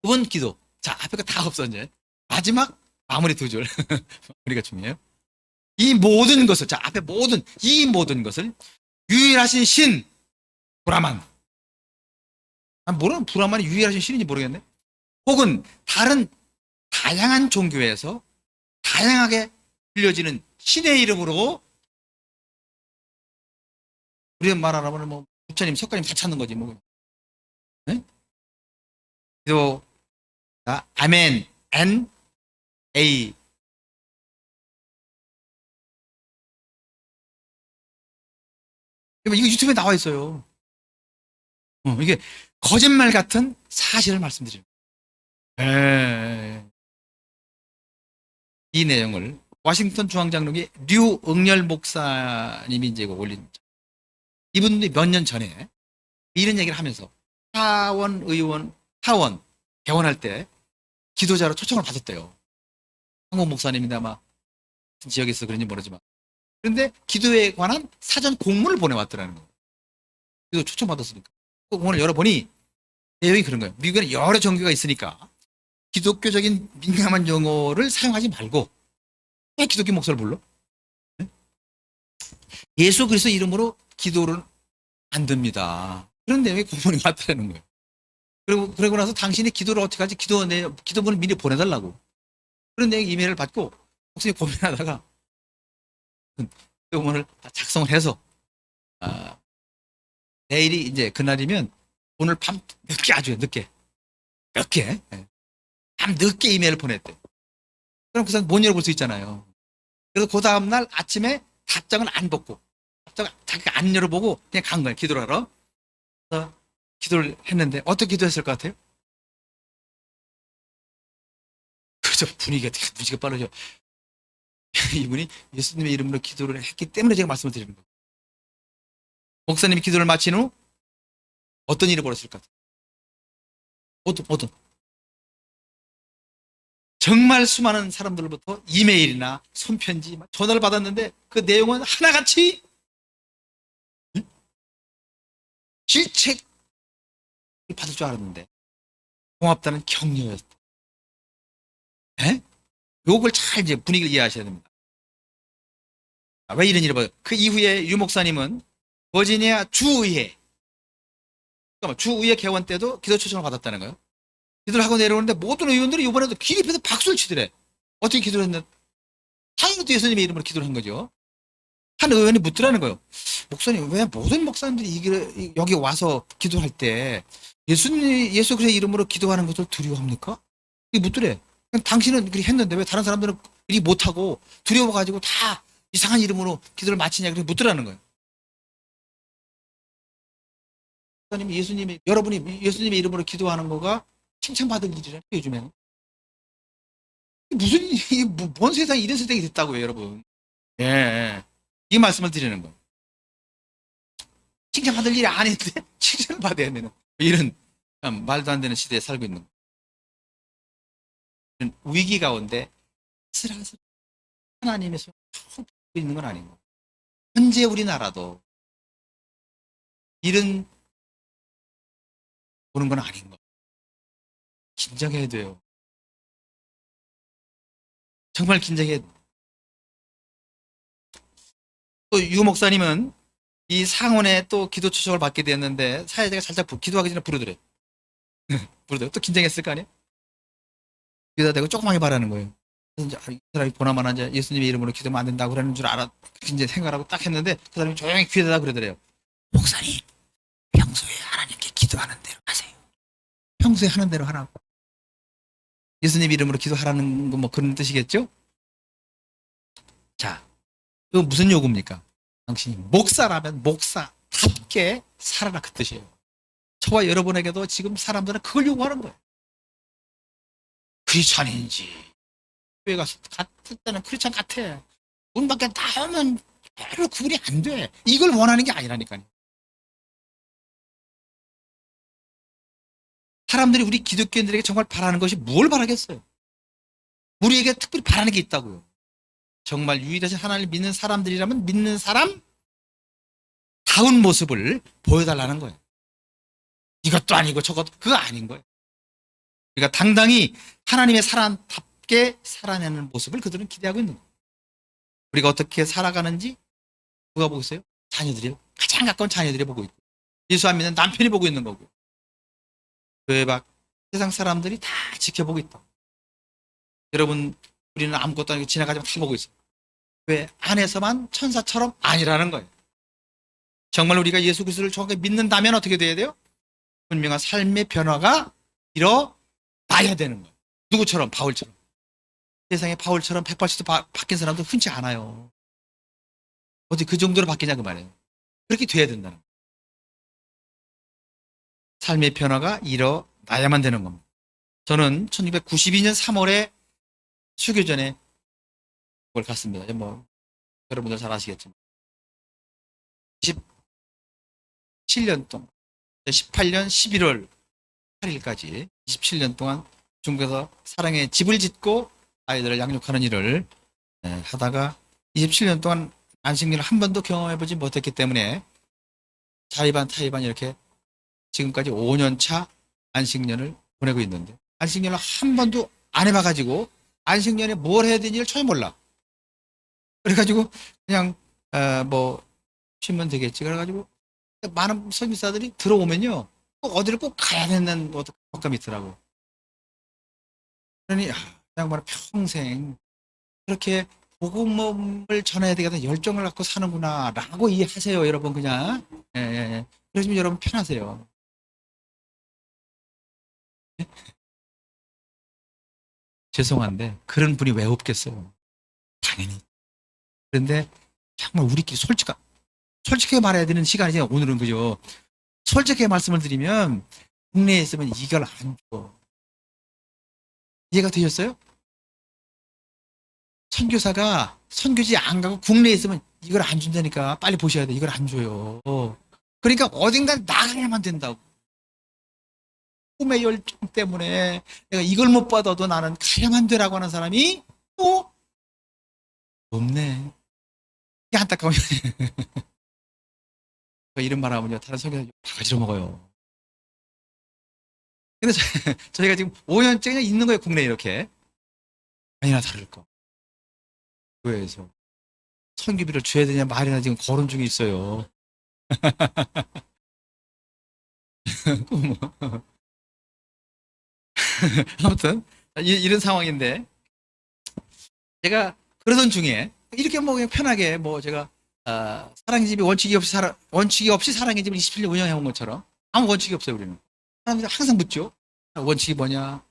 그분 기도. 자, 앞에 거 다 없어 이제. 마지막 마무리 두 줄. 마무리가 중요해요. 이 모든 것을 자, 앞에 이 모든 것을 유일하신 신 브라만. 모르는 브라만이 유일하신 신인지 모르겠네. 혹은 다른 다양한 종교에서 다양하게 불려지는 신의 이름으로 우리가 말하라면 뭐 부처님, 석가님 다 찾는 거지 뭐. 네? 또 아멘, N, A. 이거 유튜브에 나와 있어요. 이게 거짓말 같은 사실을 말씀드립니다. 이 내용을 워싱턴 중앙장로교 류응열 목사님이 이제 올린 이분들이 몇 년 전에 이런 얘기를 하면서 하원 개원할 때 기도자로 초청을 받았대요. 한국 목사님인데 아마 지역에서 그런지 모르지만 그런데 기도에 관한 사전 공문을 보내왔더라는 거예요. 기도 초청받았으니까 그 공문을 열어보니 내용이 그런 거예요. 미국에는 여러 종교가 있으니까 기독교적인 민감한 용어를 사용하지 말고 왜 기독교 목사를 불러? 예수 그리스도 이름으로 기도를 안 듭니다. 그런 내용이 공문이 왔다는 거예요. 그러고 나서 당신이 기도를 어떻게 하지? 기도문을 미리 보내달라고. 그런 내용 이메일을 받고 목사님이 고민하다가 공문을 작성을 해서 내일이 이제 그날이면 오늘 밤 늦게 아주 늦게 밤 늦게 이메일을 보냈대. 그럼 그 사람 못 열어볼 수 있잖아요. 그래서 그 다음날 아침에 답장을 안 받고 자기가 안 열어보고 그냥 간 거예요. 기도를 하러. 그래서 기도를 했는데 어떻게 기도했을 것 같아요? 그렇죠. 분위기가 되게 무지가 빠르죠. 이분이 예수님의 이름으로 기도를 했기 때문에 제가 말씀을 드리는 거예요. 목사님이 기도를 마친 후 어떤 일이 벌어졌을 것 같아요? 어떤 정말 수많은 사람들로부터 이메일이나 손편지, 전화를 받았는데 그 내용은 하나같이 질책을 받을 줄 알았는데 고맙다는 격려였다. 요걸 잘 이제 분위기를 이해하셔야 됩니다. 왜 이런 일이 벌어요? 그 이후에 유 목사님은 버지니아 주의회 개원 때도 기도 초청을 받았다는 거예요. 기도를 하고 내려오는데 모든 의원들이 이번에도 기립해서 박수를 치더래. 어떻게 기도를 했나? 당연히 또 예수님의 이름으로 기도를 한 거죠. 한 의원이 묻더라는 거예요. 목사님, 왜 모든 목사님들이 여기 와서 기도할 때 예수 그리스도의 이름으로 기도하는 것을 두려워합니까? 이 묻더래. 당신은 그렇게 했는데 왜 다른 사람들은 이렇게 못하고 두려워가지고 다 이상한 이름으로 기도를 마치냐, 그렇게 묻더라는 거예요. 여러분이 예수님의 이름으로 기도하는 거가 칭찬받을 일이라, 요즘에는. 뭔 세상에 이런 세상이 됐다고요, 여러분. 예, 예. 이 말씀을 드리는 거예요. 칭찬받을 일이 아닌데, 칭찬을 받아야 되는. 이런, 참 말도 안 되는 시대에 살고 있는 거예요. 위기 가운데, 슬슬 하나님의 손을 쭉 붙고 있는 건 아닌 거예요. 현재 우리나라도 이런, 보는 건 아닌 거예요. 긴장해야 돼요. 정말 긴장해야 돼요. 또 유 목사님은 이 상원에 또 기도 초청을 받게 되었는데 사회자가 살짝 기도하기 전에 부르더래. 부르더래. 또 긴장했을 거 아니에요? 기도가 되고 조그맣게 바라는 거예요. 그래서 이제 이 사람이 보나마나 이제 예수님의 이름으로 기도하면 안 된다고 그러는 줄 알아. 이제 생각하고 딱 했는데 그 사람이 조용히 귀에다 그러더래요. 목사님, 평소에 하나님께 기도하는 대로 하세요. 평소에 하는 대로 하라고. 예수님 이름으로 기도하라는 거 뭐 그런 뜻이겠죠? 자, 이거 무슨 요구입니까? 당신이 목사라면 목사답게 살아라, 그 뜻이에요. 저와 여러분에게도 지금 사람들은 그걸 요구하는 거예요. 크리스찬인지 교회 가서 갔을 때는 크리스찬 같아. 문 밖에 나오면 별로 구분이 안 돼. 이걸 원하는 게 아니라니까요. 사람들이 우리 기독교인들에게 정말 바라는 것이 뭘 바라겠어요? 우리에게 특별히 바라는 게 있다고요. 정말 유일하신 하나님을 믿는 사람들이라면 믿는 사람 다운 모습을 보여달라는 거예요. 이것도 아니고 저것도 그거 아닌 거예요. 그러니까 당당히 하나님의 사람답게 살아내는 모습을 그들은 기대하고 있는 거예요. 우리가 어떻게 살아가는지 누가 보고 있어요? 자녀들이, 가장 가까운 자녀들이 보고 있고, 예수 안 믿는 남편이 보고 있는 거고, 교회 밖 세상 사람들이 다 지켜보고 있다. 여러분, 우리는 아무것도 아니고 지나가지만 다 보고 있어요. 왜? 안에서만 천사처럼 아니라는 거예요. 정말 우리가 예수 그리스도를 정확하게 믿는다면 어떻게 돼야 돼요? 분명한 삶의 변화가 일어나야 되는 거예요. 누구처럼? 바울처럼. 세상에 바울처럼 180도 바뀐 사람도 흔치 않아요. 어디 그 정도로 바뀌냐 그 말이에요. 그렇게 돼야 된다는 거예요. 삶의 변화가 일어나야만 되는 겁니다. 저는 1992년 3월에 수교전에 그걸 갔습니다. 뭐 여러분들 잘 아시겠지만 17년 동안 18년 11월 8일까지 27년 동안 중국에서 사랑의 집을 짓고 아이들을 양육하는 일을 하다가 27년 동안 안식년을 한 번도 경험해보지 못했기 때문에 자의반 타의반 이렇게 지금까지 5년 차 안식년을 보내고 있는데, 안식년을 한 번도 안 해봐가지고 안식년에 뭘 해야 되는지를 전혀 몰라. 그래가지고 그냥 뭐 쉬면 되겠지. 그래가지고 많은 선교사들이 들어오면요 꼭 어디를 꼭 가야 되는 어떤 감이 있더라고. 그러니 양반은 평생 그렇게 복음을 전해야 되겠다 열정을 갖고 사는구나라고 이해하세요, 여러분. 그냥 그러시면 여러분 편하세요. 죄송한데 그런 분이 왜 없겠어요? 당연히. 그런데 정말 우리끼리 솔직하게 말해야 되는 시간이지 오늘은. 그죠? 솔직하게 말씀을 드리면 국내에 있으면 이걸 안 줘. 이해가 되셨어요? 선교사가 선교지 안 가고 국내에 있으면 이걸 안 준다니까. 빨리 보셔야 돼. 이걸 안 줘요. 그러니까 어딘가 나가야만 된다고. 꿈의 열정 때문에 내가 이걸 못 받아도 나는 가야만 되라고 하는 사람이 또 없네. 이게 안타까워요. 이런 말 하면요 다른 선교사 바가지로 먹어요. 근데 저희가 지금 5년째 그냥 있는 거예요, 국내에 이렇게. 아니나 다를까. 교회에서 선교비를 줘야 되냐 말이나 지금 거론 중에 있어요. 아무튼 이런 상황인데, 제가 그러던 중에 이렇게 뭐 그냥 편하게 뭐 제가 사랑의 집이 원칙이 없이 사랑의 집을 27년 운영해 온 것처럼 아무 원칙이 없어요, 우리는. 사람들이 항상 묻죠. 원칙이 뭐냐?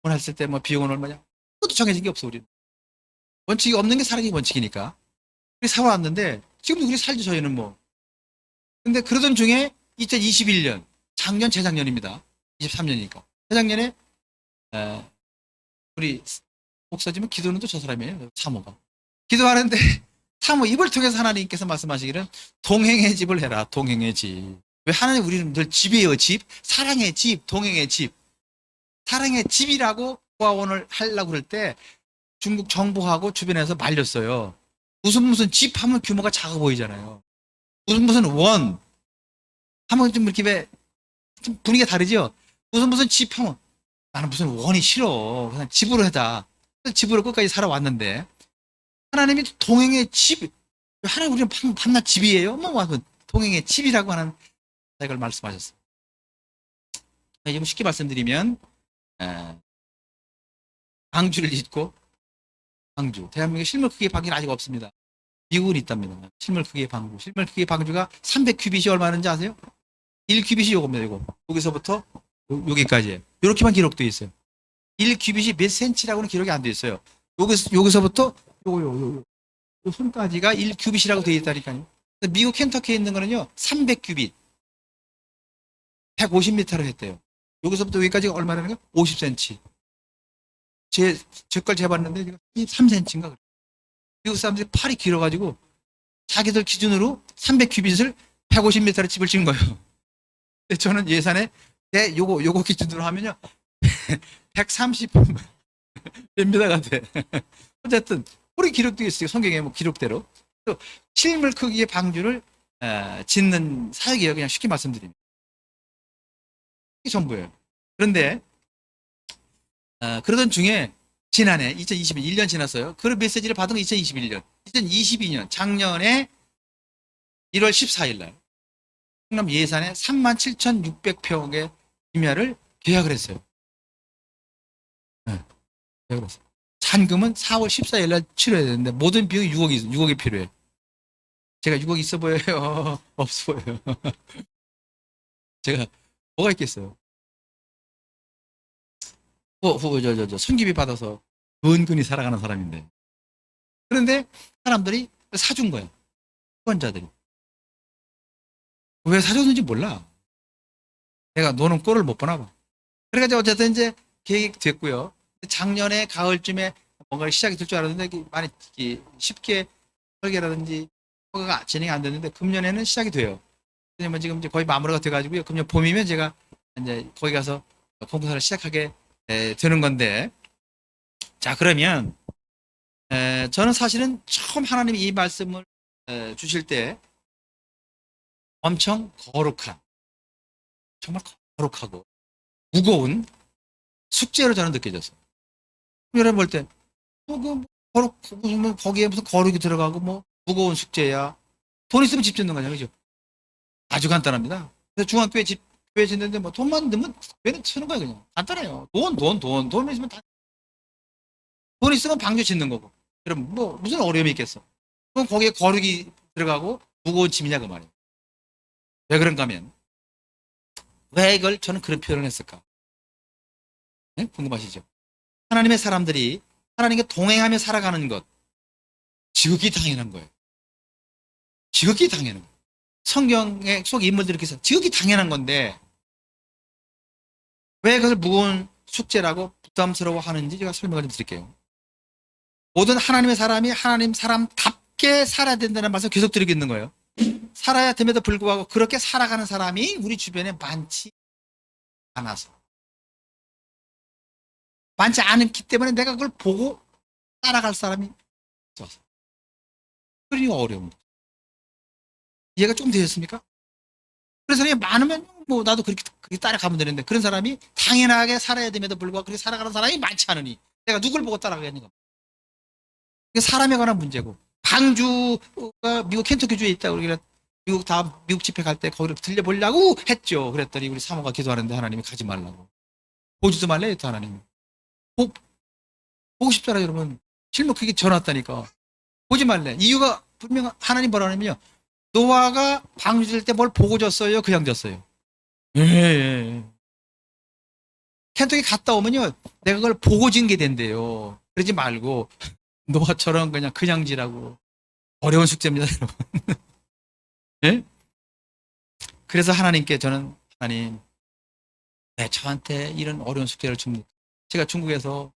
결혼했을 때 뭐 비용은 얼마냐? 그것도 정해진 게 없어, 우리는. 원칙이 없는 게 사랑의 원칙이니까. 우리 살아왔는데, 지금도 우리 살죠, 저희는 뭐. 근데 그러던 중에 2021년, 작년, 재작년입니다. 23년이니까. 재작년에, 우리 목사님은 기도는 또 저 사람이에요. 사모가. 기도하는데, 사모 입을 통해서 하나님께서 말씀하시기를 동행의 집을 해라, 동행의 집. 왜 하나님 우리는 늘 집이에요, 집? 사랑의 집, 동행의 집. 사랑의 집이라고 고아원을 하려고 그럴 때 중국 정부하고 주변에서 말렸어요. 무슨 집 하면 규모가 작아 보이잖아요. 무슨 원 하면 좀 이렇게 좀 분위기가 다르죠? 무슨 집 하면 나는 무슨 원이 싫어. 그냥 집으로 해다. 집으로 끝까지 살아왔는데 하나님이 동행의 집, 하나님 우리는 밤낮 집이에요? 뭐 동행의 집이라고 하는 이걸 말씀하셨어요. 지금 쉽게 말씀드리면 방주를 짓고 방주. 대한민국에 실물 크기의 방주는 아직 없습니다. 미국은 있답니다. 실물 크기의 방주. 실물 크기의 방주가 300큐빗이 얼마인지 아세요? 1큐빗이 요겁니다. 요거. 여기서부터 여기까지예요. 이렇게만 기록되어 있어요. 1큐빗이 몇 센치라고는 기록이 안 되어 있어요. 여기서부터 요 손까지가 1큐빗이라고 되어 있다니까요. 미국 켄터키에 있는 거는요. 300큐빗. 150m를 했대요. 여기서부터 여기까지가 얼마라는 거예요? 50cm. 제 걸 재봤는데 3cm인가 그래요. 미국 사람들이 팔이 길어가지고 자기들 기준으로 300큐빗을 150m를 집을 짓는 거예요. 근데 저는 예산에 요거 기준으로 하면요 130 몇 미터가 돼. 어쨌든 우리 기록되어 있어요. 성경에 뭐 기록대로. 또 실물 크기의 방주를 짓는 사역이에요. 그냥 쉽게 말씀드립니다. 이게 전부예요. 그런데 그러던 중에 지난해 2021년 지났어요. 그 메시지를 받은 건 2021년. 2022년 작년에 1월 14일 날 충남 예산에 37,600평의 임야를 계약을 했어요. 네, 계약을 했어요. 잔금은 4월 14일 날 치러야 되는데 모든 비용이 6억이 필요해요. 제가 6억 있어 보여요? 없어 보여요? 제가 뭐가 있겠어요? 손기비 받아서 은근히 살아가는 사람인데. 그런데 사람들이 사준 거예요. 후원자들이. 왜 사줬는지 몰라. 내가 노는 꼴을 못 보나 봐. 그래가지고 어쨌든 이제 계획이 됐고요. 작년에 가을쯤에 뭔가 시작이 될 줄 알았는데 많이 쉽게 설계라든지 허가가 진행이 안 됐는데 금년에는 시작이 돼요. 왜냐면 지금 이제 거의 마무리가 돼가지고요. 금년 봄이면 제가 이제 거기 가서 공사를 시작하게 되는 건데, 자 그러면 저는 사실은 처음 하나님이 이 말씀을 주실 때 엄청 거룩한, 정말 거룩하고 무거운 숙제로 저는 느껴졌어요. 여러분 볼 때, 무슨 거기에 무슨 거룩이 들어가고 뭐 무거운 숙제야. 돈 있으면 집 짓는 거잖아요, 그죠? 아주 간단합니다. 그래서 중학교에 교회 짓는데 뭐 돈만 넣으면 교회는 치는 거예요, 그냥. 간단해요. 돈 있으면 돈 있으면 방주 짓는 거고. 그럼 뭐 무슨 어려움이 있겠어? 그럼 거기에 거룩이 들어가고 무거운 짐이냐 그 말이에요. 왜 그런가 하면 왜 이걸 저는 그런 표현을 했을까? 네? 궁금하시죠? 하나님의 사람들이 하나님께 동행하며 살아가는 것 지극히 당연한 거예요. 지극히 당연한 거예요. 성경의 속 인물들이 그래서 지극히 당연한 건데 왜 그것을 무거운 숙제라고 부담스러워 하는지 제가 설명을 좀 드릴게요. 모든 하나님의 사람이 하나님 사람답게 살아야 된다는 말씀을 계속 드리고 있는 거예요. 살아야 됨에도 불구하고 그렇게 살아가는 사람이 우리 주변에 많지 않아서. 많지 않기 때문에 내가 그걸 보고 따라갈 사람이 없어서. 그러니까 어려운 거죠. 이해가 좀 되셨습니까? 그런 사람이 많으면 뭐 나도 그렇게 따라가면 되는데 그런 사람이 당연하게 살아야 됨에도 불구하고 그렇게 살아가는 사람이 많지 않으니 내가 누굴 보고 따라가겠는가. 이게 사람에 관한 문제고 방주가 미국 켄터키주에 있다고 우리가 미국 집회 갈 때 거기를 들려보려고 했죠. 그랬더니 우리 사모가 기도하는데 하나님이 가지 말라고. 보지도 말래 했다 하나님. 보고 싶잖아요 여러분. 실물 크게 전화 왔다니까. 보지 말래. 이유가 분명 하나님 뭐라 하냐면요. 노아가 방주될 때 뭘 보고 졌어요? 그냥 졌어요? 예, 예. 예. 텐트에 갔다 오면요. 내가 그걸 보고 진 게 된대요. 그러지 말고 노아처럼 그냥 지라고. 어려운 숙제입니다, 여러분. 예? 그래서 하나님께 저는 하나님, 네, 저한테 이런 어려운 숙제를 줍니다. 제가 중국에서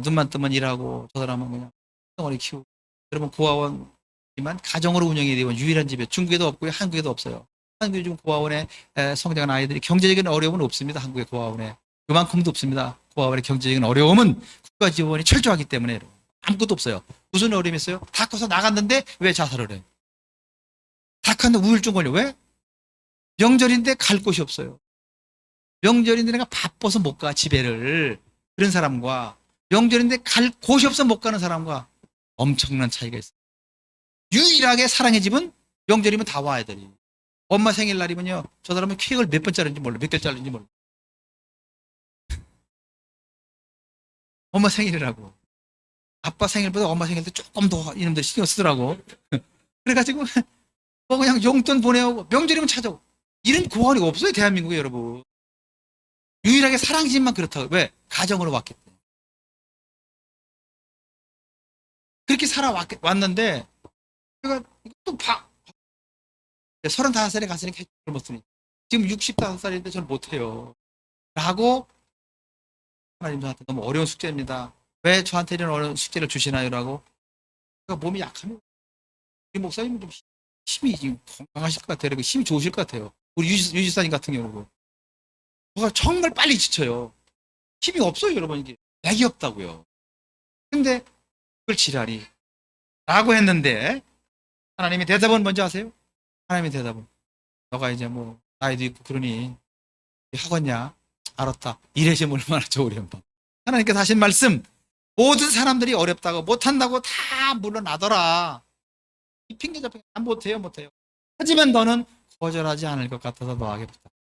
눈만 뜨면 일하고 저 사람은 그냥 덩어리 키우고 여러분 고아원이지만 가정으로 운영이 되는 유일한 집에 중국에도 없고요 한국에도 없어요. 한국에 지금 고아원에 성장한 아이들이 경제적인 어려움은 없습니다. 한국의 고아원에 그만큼도 없습니다. 고아원의 경제적인 어려움은 국가 지원이 철저하기 때문에 아무것도 없어요. 무슨 어려움이 있어요? 다 커서 나갔는데 왜 자살을 해? 다 컸는데 우울증 걸려. 왜? 명절인데 갈 곳이 없어요. 명절인데 내가 바빠서 못 가, 집에를. 그런 사람과 명절인데 갈 곳이 없어 못 가는 사람과 엄청난 차이가 있어요. 유일하게 사랑의 집은 명절이면 다 와, 애들이. 엄마 생일날이면요. 저 사람은 케이크를 몇 번 자르는지 몰라. 몇 개 자르는지 몰라. 엄마 생일이라고. 아빠 생일보다 엄마 생일 때 조금 더 이놈들 신경 쓰더라고. 그래가지고 뭐 그냥 용돈 보내오고 명절이면 찾아오고. 이런 고아원이 없어요, 대한민국에, 여러분. 유일하게 사랑의 집만 그렇다고. 왜? 가정으로 왔기 때문에. 그렇게 살아왔는데 제가 또 35살에 갔으니까 못쓰니 지금 65살인데 저는 못해요. 라고 하나님 저한테 너무 어려운 숙제입니다. 왜 저한테 이런 어려운 숙제를 주시나요? 라고. 제가 몸이 약하면 우리 목사님은 좀 힘이 지금 건강하실 것 같아요. 힘이 좋으실 것 같아요. 우리 유지사님 같은 경우도 뭐가 정말 빨리 지쳐요. 힘이 없어요, 여러분. 이게 맥이 없다고요. 근데 그걸 지랄이 라고 했는데 하나님의 대답은 뭔지 아세요? 하나님의 대답은 너가 이제 뭐 나이도 있고 그러니 하겠냐? 알았다. 이래지면 얼마나 좋으련바. 하나님께서 하신 말씀, 모든 사람들이 어렵다고 못한다고 다 물러나더라. 이 핑계 잡혀 못해요. 하지만 너는 거절하지 않을 것 같아서 너에게 부탁.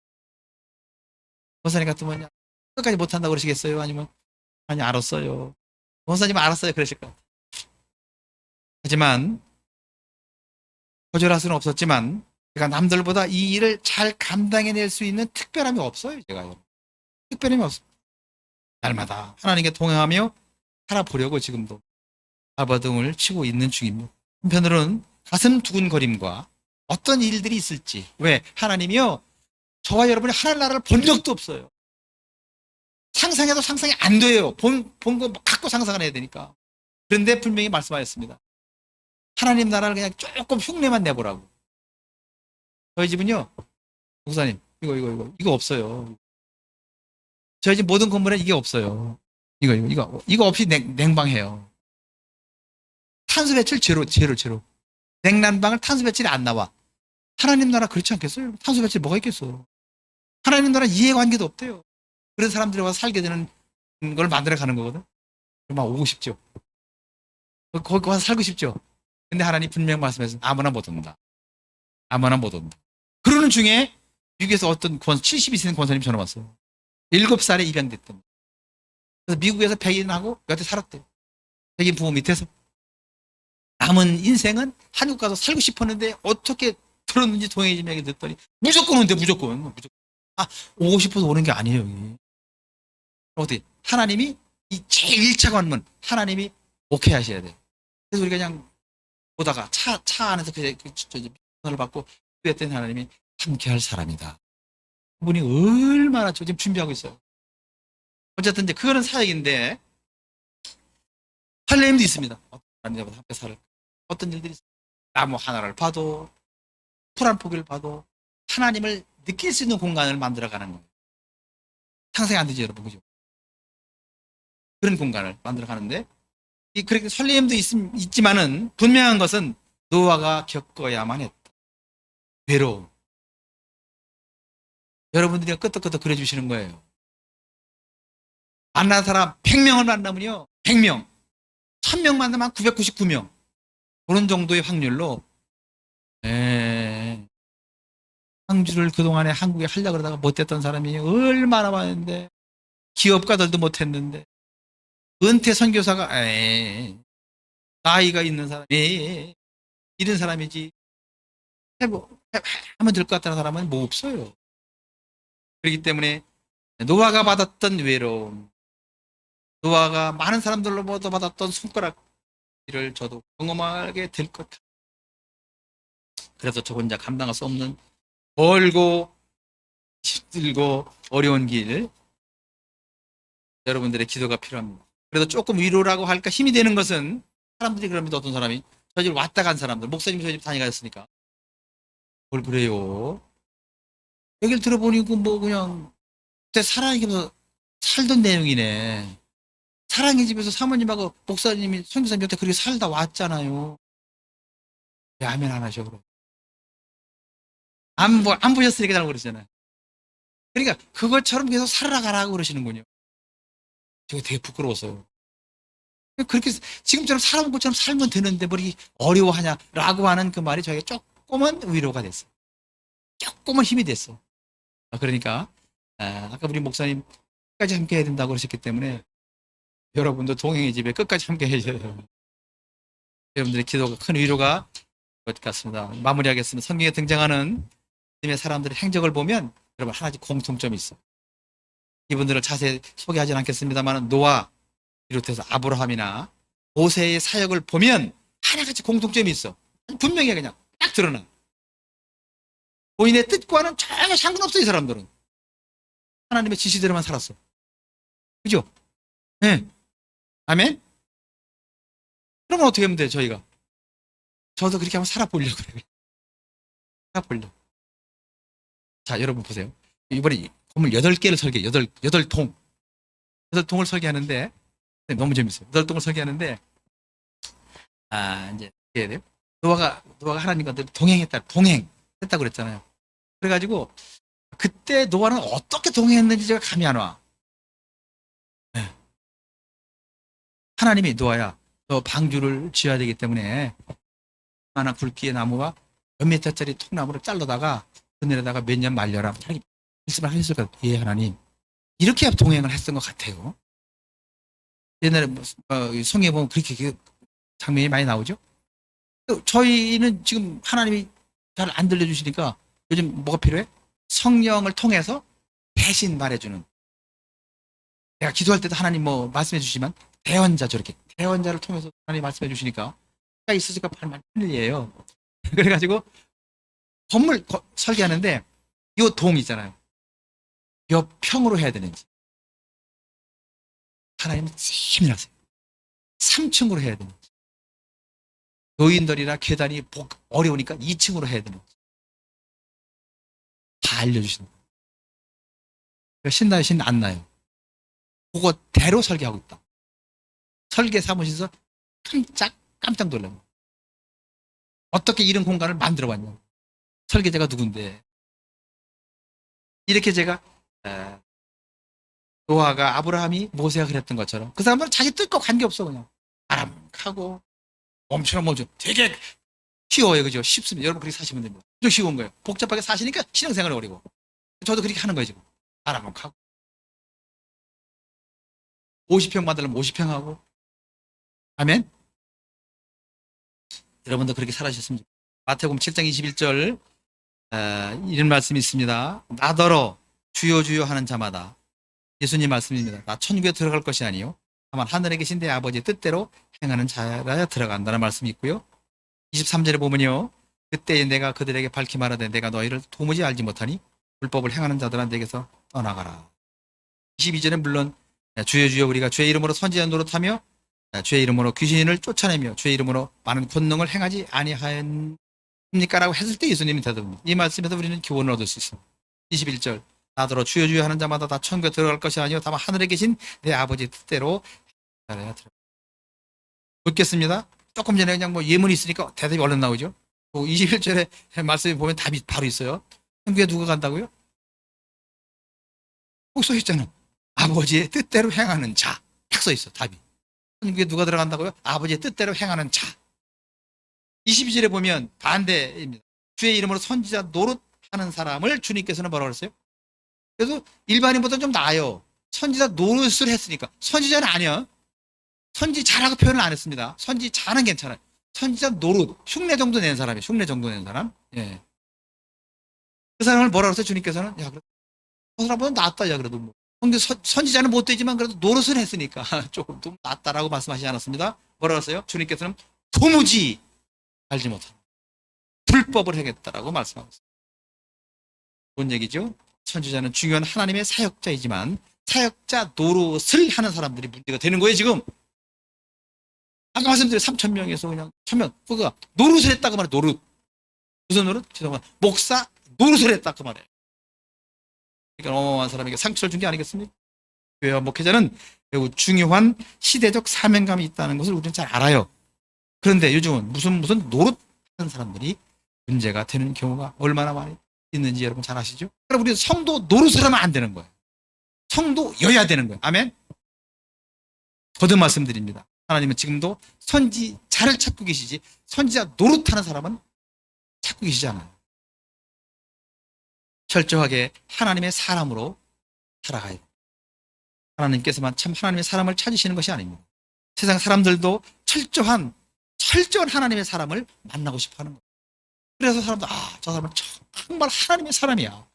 원사님 같으면 끝까지 못한다고 그러시겠어요? 아니면 아니 알았어요. 원사님은 알았어요 그러실 것 같아요. 하지만 거절할 수는 없었지만 제가 남들보다 이 일을 잘 감당해낼 수 있는 특별함이 없어요. 제가요. 특별함이 없습니다. 날마다 하나님께 동행하며 살아보려고 지금도 발버둥을 치고 있는 중입니다. 한편으로는 가슴 두근거림과 어떤 일들이 있을지. 왜? 하나님이요. 저와 여러분이 하나님 나라를 본 적도 없어요. 상상해도 상상이 안 돼요. 본 거 갖고 상상을 해야 되니까. 그런데 분명히 말씀하셨습니다. 하나님 나라를 그냥 조금 흉내만 내보라고. 저희 집은요. 목사님 이거 없어요. 저희 집 모든 건물에 이게 없어요. 이거 없이 냉방해요. 탄소 배출 제로. 냉난방을 탄소 배출이 안 나와. 하나님 나라 그렇지 않겠어요? 탄소 배출 뭐가 있겠어? 하나님 나라 이해관계도 없대요. 그런 사람들이 와서 살게 되는 걸 만들어 가는 거거든. 막 오고 싶죠. 거기 와서 살고 싶죠. 근데 하나님 분명 말씀해서 아무나 못 온다. 아무나 못 온다. 그러는 중에 미국에서 어떤 72세 권사님 전화 왔어요. 7살에 입양됐던. 그래서 미국에서 백인하고 여태 살았대요. 백인 부모 밑에서. 남은 인생은 한국 가서 살고 싶었는데 어떻게 들었는지 동해진 얘기 듣더니 무조건 온대, 무조건. 아, 오고 싶어서 오는 게 아니에요, 여기. 어떻게? 하나님이 이 제일 1차 관문, 하나님이 오케이 하셔야 돼. 그래서 우리가 그냥 보다가 차 안에서 전화를 받고 그랬더니 하나님이 함께 할 사람이다. 그분이 얼마나 지금 준비하고 있어요. 어쨌든 이제 그거는 사역인데 할 일도 있습니다. 어떤 사람들과 함께 살을까? 어떤 일들이 있어요. 나무 하나를 봐도 풀 한 포기를 봐도 하나님을 느낄 수 있는 공간을 만들어가는 거예요. 상상이 안 되죠, 여러분, 그죠? 그런 공간을 만들어가는데 그렇게 설렘도 있지만은 분명한 것은 노아가 겪어야만 했다. 외로움. 여러분들이 끄떡끄떡 그려주시는 거예요. 만난 사람 100명을 만나면요, 100명, 1000명 만나면 999명. 그런 정도의 확률로 상주를 그동안에 한국에 하려고 그러다가 못했던 사람이 얼마나 많은데, 기업가들도 못했는데, 은퇴 선교사가 나이가 있는 사람이 이런 사람이지 하면 될 것 같다는 사람은 뭐 없어요. 그렇기 때문에 노아가 받았던 외로움, 노아가 많은 사람들로부터 받았던 손가락질을 저도 경험하게 될 것 같아요. 그래서 저 혼자 감당할 수 없는 멀고 힘들고 어려운 길, 여러분들의 기도가 필요합니다. 그래도 조금 위로라고 할까 힘이 되는 것은 사람들이 그럽니다. 어떤 사람이 저 집 왔다 간 사람들, 목사님 저 집 다녀가셨으니까 뭘 그래요? 얘기를 들어보니 뭐 그냥 그때 사랑의 집에서 살던 내용이네. 사랑의 집에서 사모님하고 목사님이 선교사님 곁에 그렇게 살다 왔잖아요. 왜 아멘 안 하셔 그럼? 안 보셨으니까 잘 모르잖아요. 그러니까 그것처럼 계속 살아가라고 그러시는군요. 제가 되게 부끄러웠어요. 그렇게 지금처럼 살아온 것처럼 살면 되는데 뭐 이렇게 어려워하냐라고 하는 그 말이 저에게 조금은 위로가 됐어요. 조금은 힘이 됐어. 그러니까 아까 우리 목사님 끝까지 함께 해야 된다고 그러셨기 때문에 여러분도 동행의 집에 끝까지 함께 해주셔야 돼요. 여러분들의 기도가 큰 위로가 될 것 같습니다. 마무리하겠습니다. 성경에 등장하는 믿음의 사람들의 행적을 보면 여러분 하나씩 공통점이 있어. 이분들을 자세히 소개하지는 않겠습니다만 노아 비롯해서 아브라함이나 모세의 사역을 보면 하나같이 공통점이 있어. 분명히 그냥 딱 드러나. 본인의 뜻과는 전혀 상관없어. 이 사람들은 하나님의 지시대로만 살았어. 그죠? 네. 아멘. 그러면 어떻게 하면 돼요? 저희가 저도 그렇게 한번 살아보려고 그래요. 살아보려고. 자, 여러분 보세요. 이번에 건물 8개를 설계, 8통. 8통을 설계하는데, 너무 재밌어요. 8통을 설계하는데, 이제, 어떻게 해야 돼요? 노아가 하나님과 동행했다고 그랬잖아요. 그래가지고, 그때 노아는 어떻게 동행했는지 제가 감이 안 와. 네. 하나님이 노아야, 너 방주를 지어야 되기 때문에, 하나 굵기의 나무와 몇 미터짜리 통나무를 잘라다가, 그늘에다가 몇 년 말려라. 말씀을 하셨을 거예요. 예, 하나님. 이렇게 동행을 했던 것 같아요. 옛날에 성경에 보면 그렇게 장면이 많이 나오죠. 저희는 지금 하나님이 잘 안 들려주시니까 요즘 뭐가 필요해? 성령을 통해서 대신 말해주는. 내가 기도할 때도 하나님 뭐 말씀해 주시지만 대언자 저렇게 대언자를 통해서 하나님 말씀해 주시니까 있으니까 많이 편리해요. 그래가지고 건물 설계하는데 이 동 있잖아요. 몇 평으로 해야 되는지 하나님은 세밀하세요. 3층으로 해야 되는지 노인들이나 계단이 어려우니까 2층으로 해야 되는지 다 알려주신다. 신나요, 신 안 나요? 그거대로 설계하고 있다. 설계 사무실에서 깜짝 놀라요. 어떻게 이런 공간을 만들어봤냐. 설계자가 누군데. 이렇게 제가 노아가 아브라함이 모세가 그랬던 것처럼 그 사람들은 자기 뜻과 관계없어. 그냥 아람하고 멈춰 되게 쉬워요. 그죠? 쉽습니다. 여러분 그렇게 사시면 됩니다. 좀 쉬운 거예요. 복잡하게 사시니까 신앙생활이 어려워. 저도 그렇게 하는 거예요. 지금 아람하고 50평 만들면 50평 하고. 아멘. 여러분도 그렇게 살아주셨습니다. 마태복음 7장 21절 이런 말씀이 있습니다. 나더러 주여 주여 하는 자마다, 예수님 말씀입니다. 나 천국에 들어갈 것이 아니요 다만 하늘에 계신 내 아버지의 뜻대로 행하는 자라야 들어간다는 말씀이 있고요. 23절에 보면요. 그때 내가 그들에게 밝히 말하되 내가 너희를 도무지 알지 못하니 불법을 행하는 자들아 내게서 떠나가라. 22절에 물론 주여 주여 우리가 주의 이름으로 선지자 노릇하며 주의 이름으로 귀신을 쫓아내며 주의 이름으로 많은 권능을 행하지 아니하였습니까? 라고 했을 때 예수님이 대답합니다. 이 말씀에서 우리는 교훈을 얻을 수 있습니다. 21절 나더러 주여 주여 하는 자마다 다 천국에 들어갈 것이 아니요 다만 하늘에 계신 내 아버지의 뜻대로 따라야 들어. 묻겠습니다. 조금 전에 그냥 뭐 예문이 있으니까 대답이 얼른 나오죠. 21절에 말씀에 보면 답이 바로 있어요. 천국에 누가 간다고요? 꼭 써있잖아요. 아버지의 뜻대로 행하는 자. 딱 써있어 답이. 천국에 누가 들어간다고요? 아버지의 뜻대로 행하는 자. 22절에 보면 반대입니다. 주의 이름으로 선지자 노릇하는 사람을 주님께서는 뭐라고 그랬어요? 그래도 일반인보다 좀 나아요. 선지자 노릇을 했으니까. 선지자는 아니야. 선지자라고 표현을 안 했습니다. 선지자는 괜찮아요. 선지자 노릇, 흉내 정도 낸 사람이에요. 흉내 정도 낸 사람. 예. 그 사람을 뭐라 그랬어요? 주님께서는, 야, 그래. 그 사람보다 낫다, 야, 그래도 뭐. 근데 선지자는 못 되지만 그래도 노릇은 했으니까 조금 좀 낫다라고 말씀하시지 않았습니다. 뭐라 그랬어요? 주님께서는 도무지 알지 못한 불법을 하겠다라고 말씀하셨어요. 뭔 얘기죠? 선지자는 중요한 하나님의 사역자이지만 사역자 노릇을 하는 사람들이 문제가 되는 거예요, 지금. 아까 말씀드린 3천 명에서 그냥 1,000명, 그가 노릇을 했다고 말해, 노릇. 무슨 노릇? 죄송합니다. 목사 노릇을 했다고 말해. 그러니까 어마어마한 사람에게 상처를 준 게 아니겠습니까? 교회와 목회자는 매우 중요한 시대적 사명감이 있다는 것을 우리는 잘 알아요. 그런데 요즘은 무슨 노릇하는 사람들이 문제가 되는 경우가 얼마나 많이 있는지 여러분 잘 아시죠? 그럼 우리 성도 노릇을 하면 안 되는 거예요. 성도여야 되는 거예요. 아멘. 거듭 말씀드립니다. 하나님은 지금도 선지자를 찾고 계시지 선지자 노릇하는 사람은 찾고 계시지 않아요. 철저하게 하나님의 사람으로 살아가야 돼요. 하나님께서만 참 하나님의 사람을 찾으시는 것이 아닙니다. 세상 사람들도 철저한 하나님의 사람을 만나고 싶어 하는 거예요. 그래서 사람들, 저 사람은 정말 하나님의 사람이야.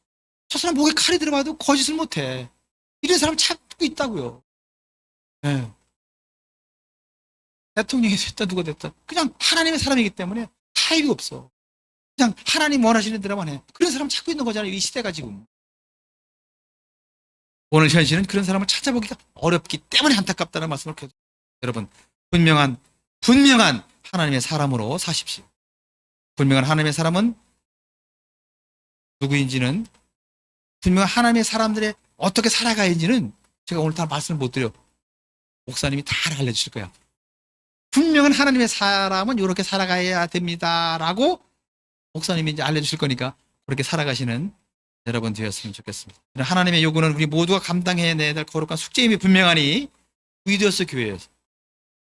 저 사람 목에 칼이 들어봐도 거짓을 못해. 이런 사람 찾고 있다고요. 네. 대통령이 됐다 누가 됐다 그냥 하나님의 사람이기 때문에 타입이 없어. 그냥 하나님 원하시는 대로만 해. 그런 사람 찾고 있는 거잖아요. 이 시대가 지금. 오늘 현실은 그런 사람을 찾아보기가 어렵기 때문에 안타깝다는 말씀을 계속. 여러분, 분명한 하나님의 사람으로 사십시오. 분명한 하나님의 사람은 누구인지는, 분명한 하나님의 사람들의 어떻게 살아가야지는 제가 오늘 다 말씀을 못 드려. 목사님이 다 알려주실 거야. 분명한 하나님의 사람은 이렇게 살아가야 됩니다라고 목사님이 이제 알려주실 거니까 그렇게 살아가시는 여러분 되었으면 좋겠습니다. 하나님의 요구는 우리 모두가 감당해야 될 거룩한 숙제임이 분명하니 위드어스 교회에서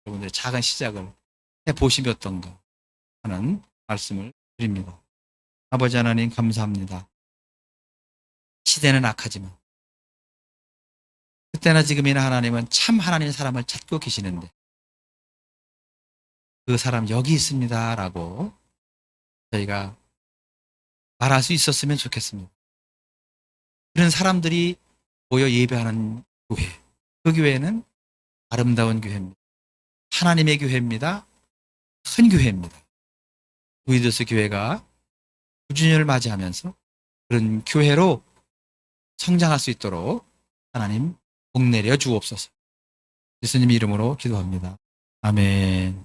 여러분들의 작은 시작을 해보시면 어떤가 하는 말씀을 드립니다. 아버지 하나님 감사합니다. 시대는 악하지만 그때나 지금이나 하나님은 참 하나님의 사람을 찾고 계시는데 그 사람 여기 있습니다 라고 저희가 말할 수 있었으면 좋겠습니다. 그런 사람들이 모여 예배하는 교회, 그 교회는 아름다운 교회입니다. 하나님의 교회입니다. 큰 교회입니다. 위드스 교회가 9주년을 맞이하면서 그런 교회로 성장할 수 있도록 하나님 복 내려 주옵소서. 예수님 이름으로 기도합니다. 아멘.